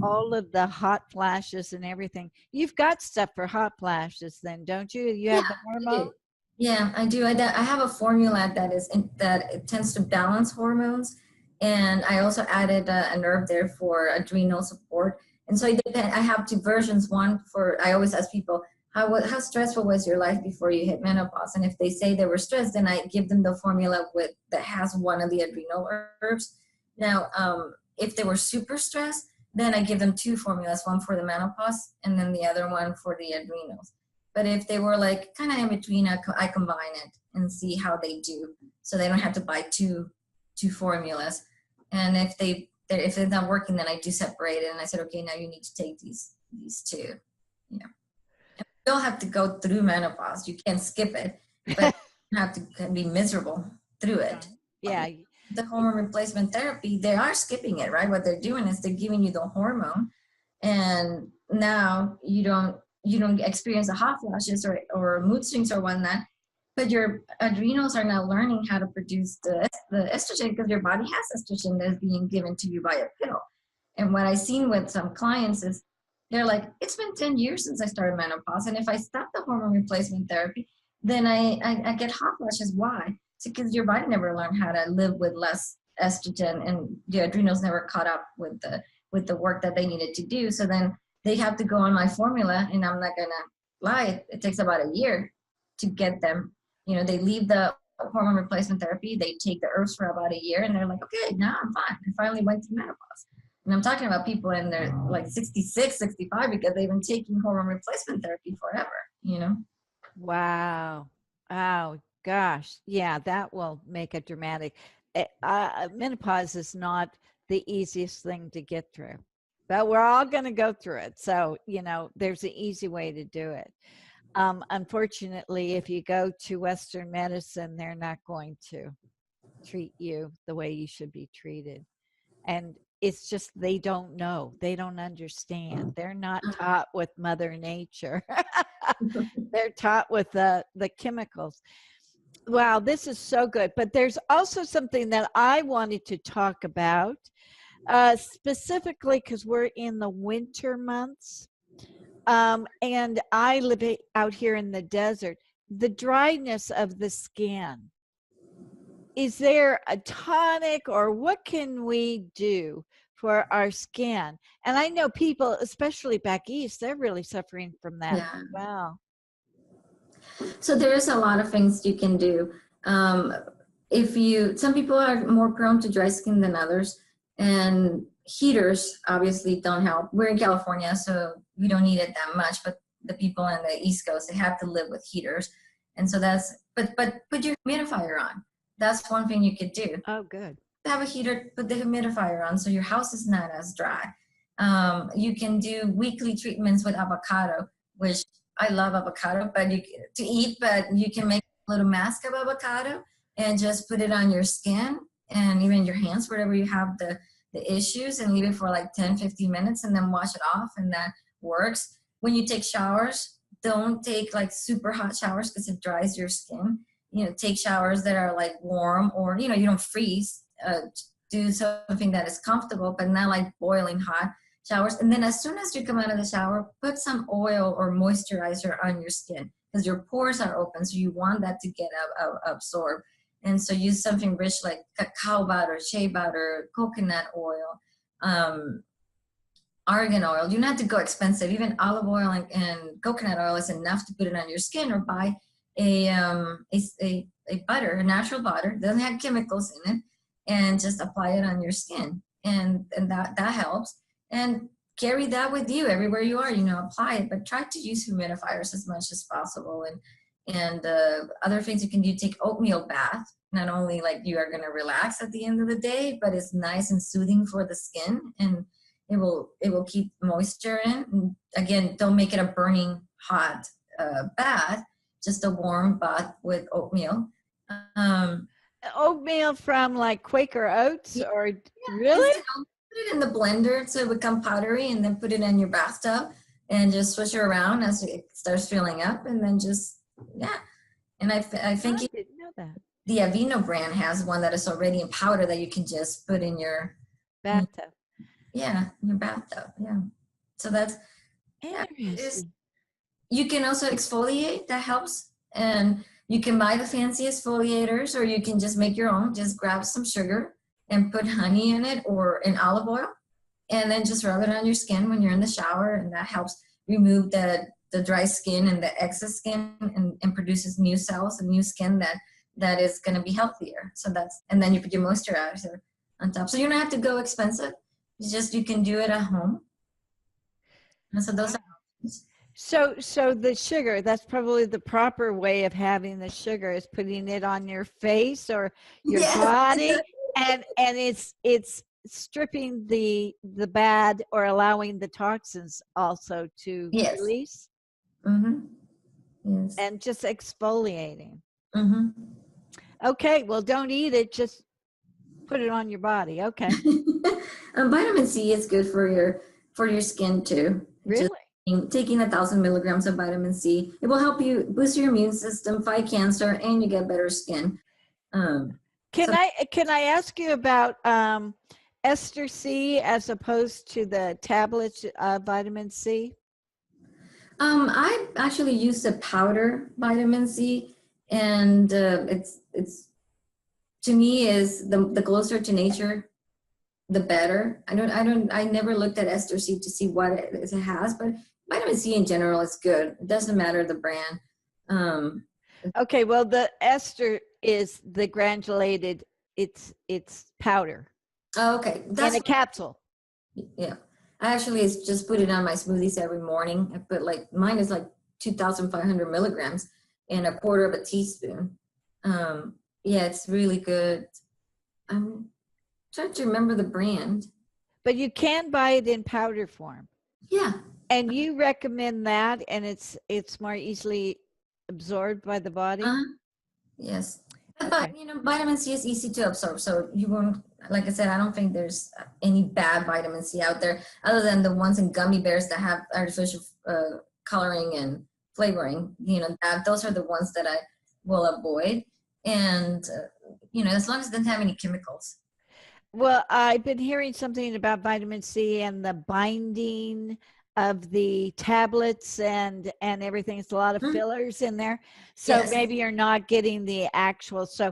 all of the hot flashes and everything. You've got stuff for hot flashes then, don't you? You have the hormone? Yeah, I do. I have a formula that it tends to balance hormones, and I also added a nerve there for adrenal support. And so I have two versions. One for, I always ask people, how stressful was your life before you hit menopause? And if they say they were stressed, then I give them the formula that has one of the adrenal herbs. Now, if they were super stressed, then I give them two formulas, one for the menopause and then the other one for the adrenals. But if they were like kind of in between, I combine it and see how they do, so they don't have to buy two formulas. And if they're not working, then I do separate it, and I said, okay, now you need to take these two. You know, and you don't have to go through menopause. You can't skip it, but you have to be miserable through it. Yeah. The hormone replacement therapy, they are skipping it, right? What they're doing is they're giving you the hormone, and now you don't experience the hot flashes or mood swings or whatnot, but your adrenals are now learning how to produce the estrogen, because your body has estrogen that's being given to you by a pill. And what I've seen with some clients is they're like, it's been 10 years since I started menopause, and if I stop the hormone replacement therapy, then I get hot flashes. Why? It's because your body never learned how to live with less estrogen, and the adrenals never caught up with the work that they needed to do. So then they have to go on my formula, and I'm not gonna lie, it takes about a year to get them. You know, they leave the hormone replacement therapy, they take the herbs for about a year, and they're like, okay, now I'm fine. I finally went through menopause. And I'm talking about people in their like 66, 65, because they've been taking hormone replacement therapy forever, you know? Wow. Oh, gosh. Yeah, that will make a dramatic. Menopause is not the easiest thing to get through, but we're all going to go through it. So, you know, there's an easy way to do it. Unfortunately, if you go to Western medicine, they're not going to treat you the way you should be treated. And it's just, they don't know. They don't understand. They're not taught with Mother Nature. They're taught with the chemicals. Wow, this is so good. But there's also something that I wanted to talk about, specifically because we're in the winter months. And I live out here in the desert. The dryness of the skin. Is there a tonic, or what can we do for our skin? And I know people, especially back east, they're really suffering from that as well. So there's a lot of things you can do. Some people are more prone to dry skin than others, and heaters obviously don't help. We're in California, so we don't need it that much, but the people on the East Coast, they have to live with heaters. And so but put your humidifier on. That's one thing you could do. Oh, good. Have a heater, put the humidifier on so your house is not as dry. You can do weekly treatments with avocado, which I love avocado, but you can make a little mask of avocado and just put it on your skin and even your hands, wherever you have the issues, and leave it for like 10-15 minutes and then wash it off, and that works. When you take showers, don't take like super hot showers because it dries your skin. You know, take showers that are like warm, or, you know, you don't freeze. Do something that is comfortable, but not like boiling hot showers. And then as soon as you come out of the shower, put some oil or moisturizer on your skin, because your pores are open. So you want that to get absorbed. And so use something rich like cacao butter, shea butter, coconut oil, argan oil. You don't have to go expensive. Even olive oil and coconut oil is enough to put it on your skin, or buy a butter, a natural butter, doesn't have chemicals in it, and just apply it on your skin. And that helps. And carry that with you everywhere you are, apply it, but try to use humidifiers as much as possible. And other things you can do, take oatmeal bath. Not only like you are going to relax at the end of the day, but it's nice and soothing for the skin, and it will keep moisture in. And again, don't make it a burning hot bath, just a warm bath with oatmeal. Oatmeal from like Quaker Oats, Yeah, or yeah, really? put it in the blender to become powdery, and then put it in your bathtub and just switch it around as it starts filling up, and then just, yeah. And I think I didn't know that. the Aveeno brand has one that is already in powder that you can just put in your Bathtub. in your bathtub. Yeah. So that's, Interesting. you can also exfoliate, that helps. And you can buy the fancy exfoliators, or you can just make your own. Just grab some sugar and put honey in it, or in olive oil, and then just rub it on your skin when you're in the shower, and that helps remove the dry skin and the excess skin, and produces new cells and new skin that is going to be healthier. So and then you put your moisturizer on top. So you don't have to go expensive. It's just, you can do it at home. And so those are options. So the sugar, that's probably the proper way of having the sugar, is putting it on your face or your Yes, body, exactly. and it's stripping the bad, or allowing the toxins also to Yes. release, Yes. and just exfoliating. Mm-hmm. Okay, well, don't eat it, just put it on your body. Okay. Vitamin C is good for your skin too. Really? Taking 1,000 milligrams of vitamin C, it will help you boost your immune system, fight cancer, and you get better skin. Can I ask you about ester C as opposed to the tablets of vitamin C? I actually use the powder vitamin C, and it's to me is the closer to nature, the better. I never looked at ester C to see what it has, but vitamin C in general is good. It doesn't matter the brand. Okay, well, the ester is the granulated, it's powder Oh, okay, in a capsule. yeah. I actually just put it on my smoothies every morning. I put mine is 2,500 milligrams in a quarter of a teaspoon. Yeah, it's really good. I'm trying to remember the brand. But you can buy it in powder form. Yeah. And you recommend that, and it's more easily absorbed by the body? Yes. Okay. But vitamin C is easy to absorb, so you won't, like I said, I don't think there's any bad vitamin C out there other than the ones in gummy bears that have artificial coloring and flavoring. Those are the ones that I will avoid. And as long as it doesn't have any chemicals. Well, I've been hearing something about vitamin C and the binding of the tablets and everything. It's a lot of fillers in there. So Yes. maybe you're not getting the actual. So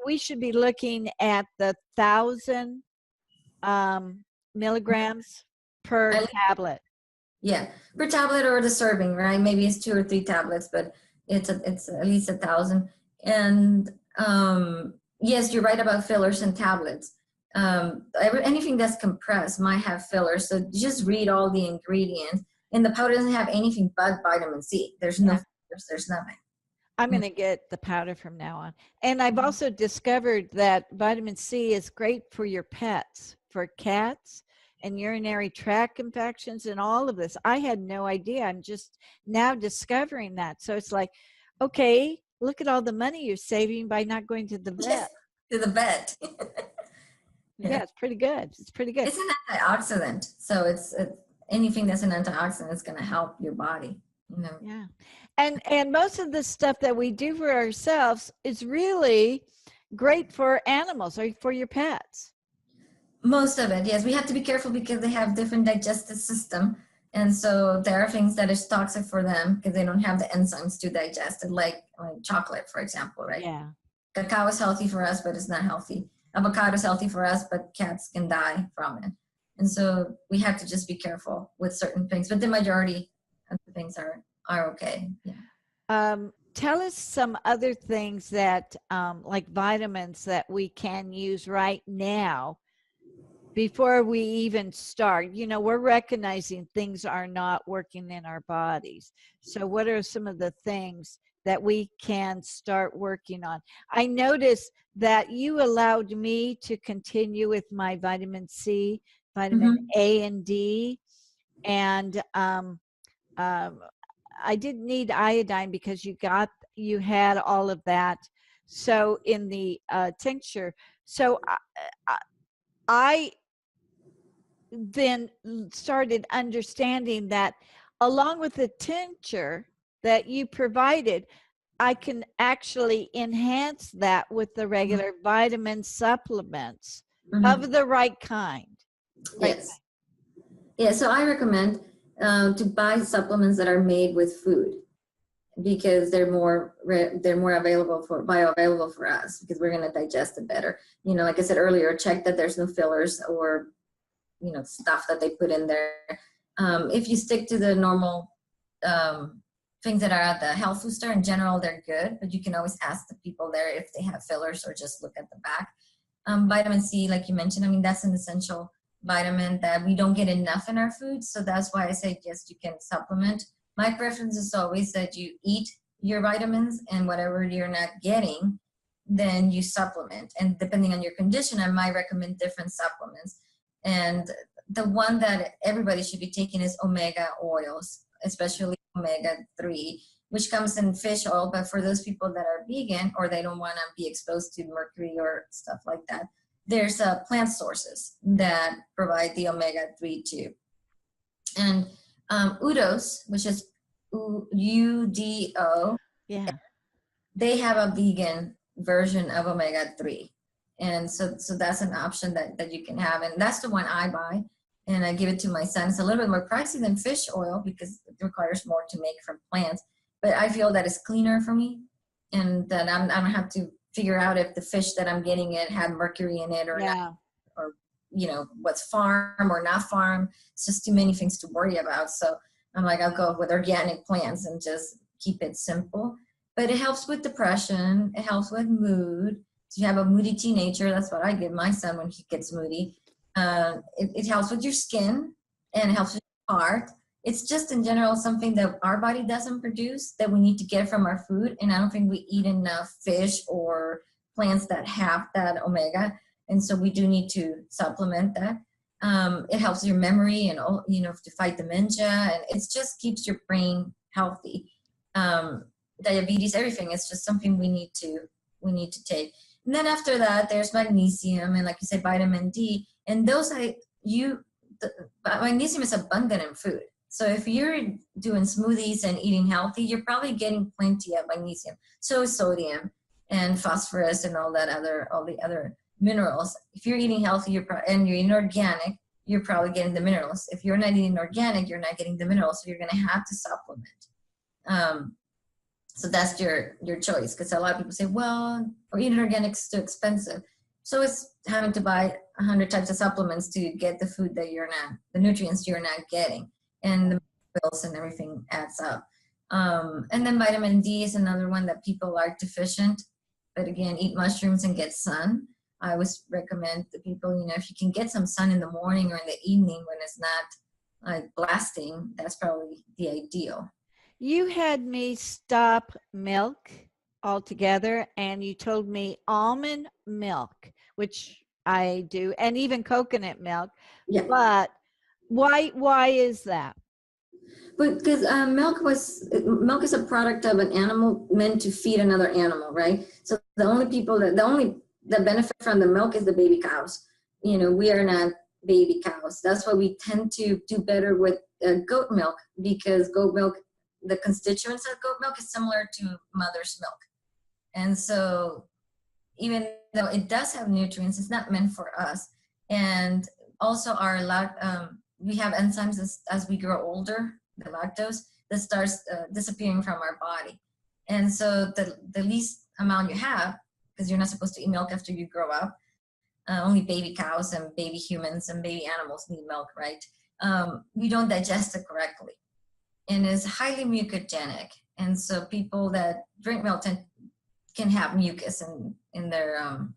we should be looking at the 1,000 milligrams per tablet. Yeah, per tablet or the serving, right? Maybe it's 2 or 3 tablets, but it's at least 1,000. And yes, you're right about fillers and tablets. Anything that's compressed might have fillers, so just read all the ingredients. And the powder doesn't have anything but vitamin C. There's no fillers, there's nothing. I'm going to get the powder from now on. And I've also discovered that vitamin C is great for your pets, for cats and urinary tract infections and all of this. I had no idea. I'm just now discovering that. So it's like, okay, look at all the money you're saving by not going to the vet. Yes, to the vet. Yeah, it's pretty good. It's pretty good. It's an antioxidant. So it's anything that's an antioxidant is going to help your body. Yeah. And most of the stuff that we do for ourselves is really great for animals or for your pets. Most of it, yes. We have to be careful because they have different digestive system. And so there are things that is toxic for them because they don't have the enzymes to digest it, like chocolate, for example, right? Yeah. Cacao is healthy for us, but it's not healthy. Avocado is healthy for us, but cats can die from it. And so we have to just be careful with certain things, but the majority of the things are okay. Yeah. Tell us some other things that, like vitamins that we can use right now before we even start. You know, we're recognizing things are not working in our bodies. So what are some of the things that we can start working on? I noticed that you allowed me to continue with my vitamin C, vitamin A and D, and I didn't need iodine because you had all of that. So in the tincture, so I then started understanding that along with the tincture that you provided, I can actually enhance that with the regular vitamin supplements of the right kind. Yes. Yeah, so I recommend to buy supplements that are made with food because they're more bioavailable for us because we're going to digest it better. You know, like I said earlier, check that there's no fillers or stuff that they put in there. If you stick to the normal things that are at the health food store, in general, they're good, but you can always ask the people there if they have fillers or just look at the back. Vitamin C, like you mentioned, I mean, that's an essential vitamin that we don't get enough in our food. So that's why I say, yes, you can supplement. My preference is always that you eat your vitamins, and whatever you're not getting, then you supplement. And depending on your condition, I might recommend different supplements. And the one that everybody should be taking is omega oils, especially omega-3, which comes in fish oil. But for those people that are vegan or they don't want to be exposed to mercury or stuff like that, there's plant sources that provide the omega-3 too. And Udos, which is UDO, Yeah. they have a vegan version of omega-3. And so that's an option that you can have. And that's the one I buy. And I give it to my son. It's a little bit more pricey than fish oil because it requires more to make from plants. But I feel that it's cleaner for me. And that I don't have to figure out if the fish that I'm getting it had mercury in it or not, or what's farm or not farm. It's just too many things to worry about. So I'm like, I'll go with organic plants and just keep it simple. But it helps with depression. It helps with mood. So you have a moody teenager. That's what I give my son when he gets moody. It helps with your skin and it helps with your heart. It's just in general something that our body doesn't produce that we need to get from our food. And I don't think we eat enough fish or plants that have that omega. And so we do need to supplement that. It helps your memory and, to fight dementia. And it just keeps your brain healthy. Diabetes, everything. It's just something we need to take. And then after that, there's magnesium and, like you said, vitamin D. And those magnesium is abundant in food. So if you're doing smoothies and eating healthy, you're probably getting plenty of magnesium. So is sodium and phosphorus and all the other minerals. If you're eating healthy, and you're eating organic, you're probably getting the minerals. If you're not eating organic, you're not getting the minerals. So you're going to have to supplement. So that's your choice, because a lot of people say, well, or eating organic is too expensive. So it's having to buy 100 types of supplements to get the food that the nutrients you're not getting, and the bills and everything adds up. And then vitamin D is another one that people are deficient, but again, eat mushrooms and get sun. I always recommend to people, if you can get some sun in the morning or in the evening when it's not like blasting, that's probably the ideal. You had me stop milk altogether, and you told me almond milk, which I do, and even coconut milk. Yeah. But why is that? Because milk is a product of an animal meant to feed another animal, right? So the only people that benefit from the milk is the baby cows. We are not baby cows. That's why we tend to do better with goat milk, because goat milk, the constituents of goat milk is similar to mother's milk. And so even though it does have nutrients, it's not meant for us. And also our we have enzymes as we grow older, the lactose, that starts disappearing from our body. And so the least amount you have, because you're not supposed to eat milk after you grow up, only baby cows and baby humans and baby animals need milk, right? We don't digest it correctly. And it's highly mucogenic. And so people that drink milk can have mucus in their,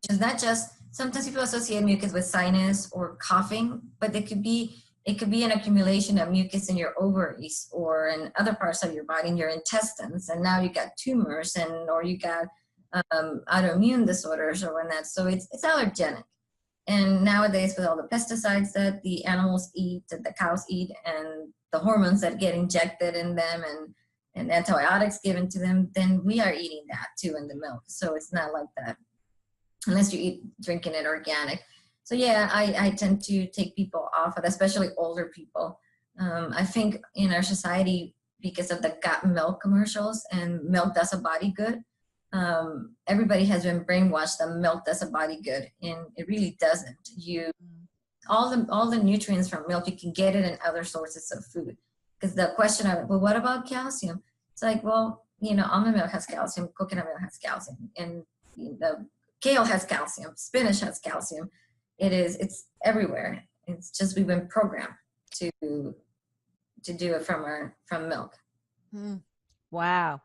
it's not just, sometimes people associate mucus with sinus or coughing, but it could be an accumulation of mucus in your ovaries or in other parts of your body, in your intestines, and now you got tumors or you got autoimmune disorders or whatnot. So it's allergenic. And nowadays, with all the pesticides that the animals eat, that the cows eat, and the hormones that get injected in them and antibiotics given to them, then we are eating that too in the milk. So it's not like that, unless you drinking it organic. So yeah, I tend to take people off of it, especially older people. I think in our society, because of the got milk commercials and milk does a body good, everybody has been brainwashed that milk does a body good, and it really doesn't. All the nutrients from milk, you can get it in other sources of food. Because the question of, well, what about calcium? It's like, well, almond milk has calcium, coconut milk has calcium, and the kale has calcium, spinach has calcium. It's everywhere. It's just we've been programmed to do it from milk. Wow.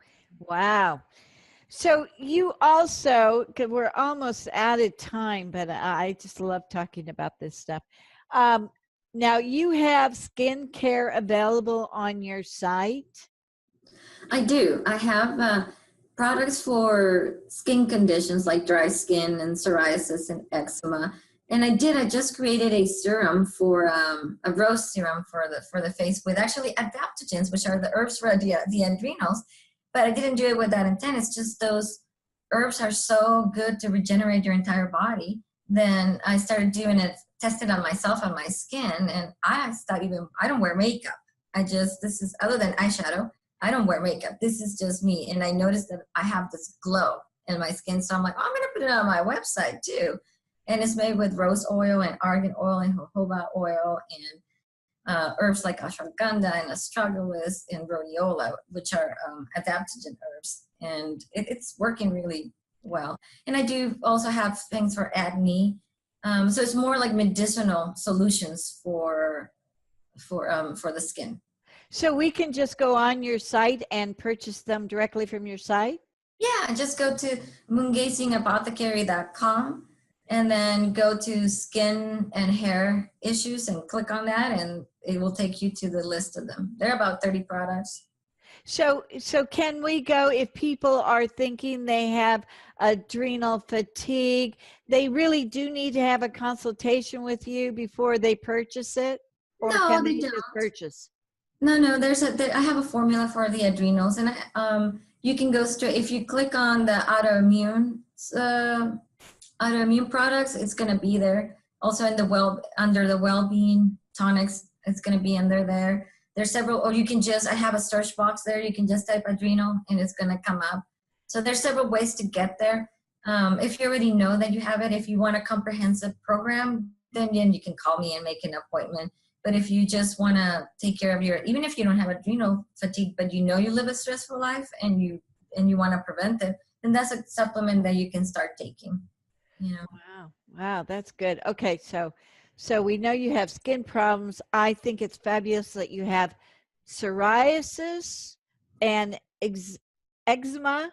So you also, because we're almost out of time, but I just love talking about this stuff. Now you have skincare available on your site? I do. I have products for skin conditions like dry skin and psoriasis and eczema. And I just created a serum for a rose serum for the face with actually adaptogens, which are the herbs for the adrenals. But I didn't do it with that intent. It's just those herbs are so good to regenerate your entire body. Then I started doing it, tested on myself, on my skin, and I don't wear makeup. This is, other than eyeshadow, I don't wear makeup. This is just me. And I noticed that I have this glow in my skin. So I'm like, I'm going to put it on my website too. And it's made with rose oil and argan oil and jojoba oil and herbs like ashwagandha and astragalus and rhodiola, which are adaptogen herbs. And it's working really well. And I do also have things for acne. So it's more like medicinal solutions for the skin. So we can just go on your site and purchase them directly from your site? Yeah, just go to moongazingapothecary.com and then go to skin and hair issues and click on that, and it will take you to the list of them. There are about 30 products. So can we go, if people are thinking they have adrenal fatigue, they really do need to have a consultation with you before they purchase it? Or No, can they they don't. just purchase? No, I have a formula for the adrenals, and you can go straight, if you click on the autoimmune products, it's going to be there. Also under the well-being tonics, it's going to be under there. There's several, or you can I have a search box there. You can just type adrenal and it's going to come up. So there's several ways to get there. If you already know that you have it, if you want a comprehensive program, then you can call me and make an appointment. But if you just want to take care of even if you don't have adrenal fatigue, but you live a stressful life and you want to prevent it, then that's a supplement that you can start taking. Wow, that's good. Okay, so we know you have skin problems. I think it's fabulous that you have psoriasis and eczema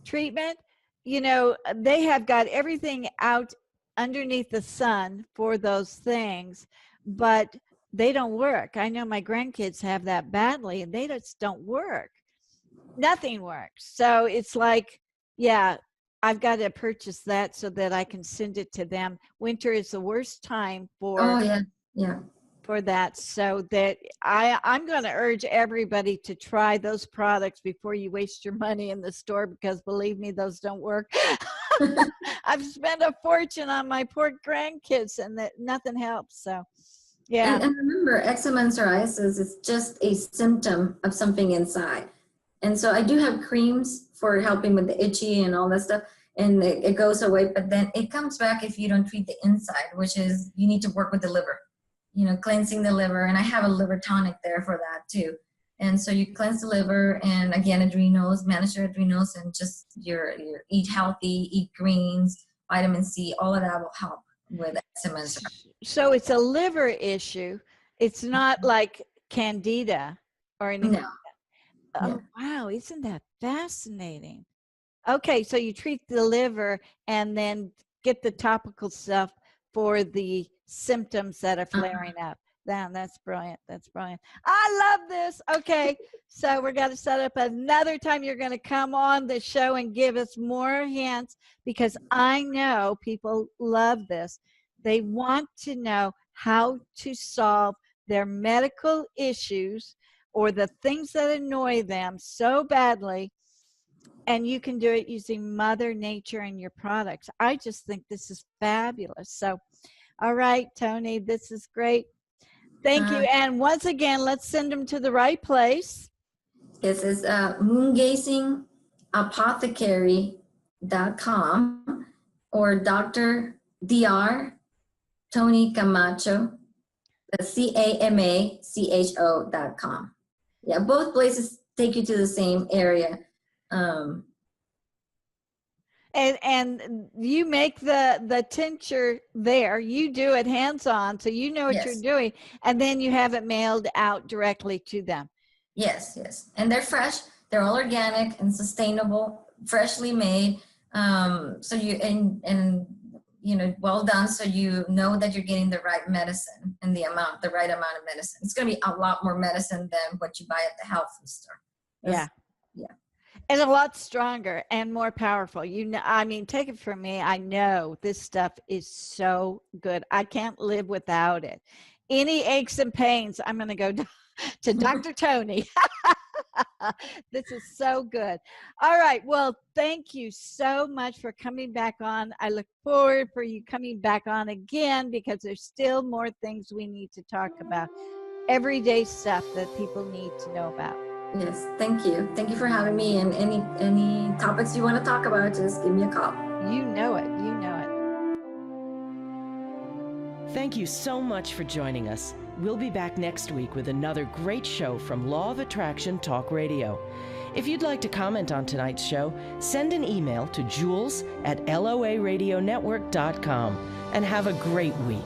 treatment. They have got everything out underneath the sun for those things, but they don't work. I know my grandkids have that badly, and they just don't work. Nothing works. So it's like, yeah, I've got to purchase that so that I can send it to them. Winter is the worst time for that. So that I'm going to urge everybody to try those products before you waste your money in the store, because believe me, those don't work. I've spent a fortune on my poor grandkids and that nothing helps. So yeah. And remember, eczema and psoriasis is just a symptom of something inside. And so I do have creams for helping with the itchy and all that stuff, and it goes away, but then it comes back if you don't treat the inside, which is you need to work with the liver. cleansing the liver. And I have a liver tonic there for that too. And so you cleanse the liver, and again, adrenals, manage your adrenals, and just your eat healthy, eat greens, vitamin C, all of that will help with SMS. So it's a liver issue. It's not like candida or anything. No. Oh, wow. Isn't that fascinating? Okay. So you treat the liver and then get the topical stuff for the symptoms that are flaring up. That's brilliant. That's brilliant. I love this. Okay. So we're going to set up another time. You're going to come on the show and give us more hints, because I know people love this. They want to know how to solve their medical issues or the things that annoy them so badly. And you can do it using Mother Nature and your products. I just think this is fabulous. So, all right, Toni, this is great. Thank you. And once again, let's send them to the right place. This is moongazingapothecary.com or Dr. Toni Camacho, CAMACHO.com. Yeah, both places take you to the same area. And you make the tincture there. You do it hands-on, so you know what you're doing, and then you have it mailed out directly to them. Yes. And they're fresh. They're all organic and sustainable, freshly made. So you well done, so you know that you're getting the right medicine and the right amount of medicine. It's going to be a lot more medicine than what you buy at the health food store. Yeah. And a lot stronger and more powerful. I mean, take it from me. I know this stuff is so good. I can't live without it. Any aches and pains, I'm going to go to Dr. Toni. This is so good. All right. Well, thank you so much for coming back on. I look forward for you coming back on again, because there's still more things we need to talk about. Everyday stuff that people need to know about. Yes, thank you. Thank you for having me. And any topics you want to talk about, just give me a call. You know it. Thank you so much for joining us. We'll be back next week with another great show from Law of Attraction Talk Radio. If you'd like to comment on tonight's show, send an email to jules@loaradionetwork.com, and have a great week.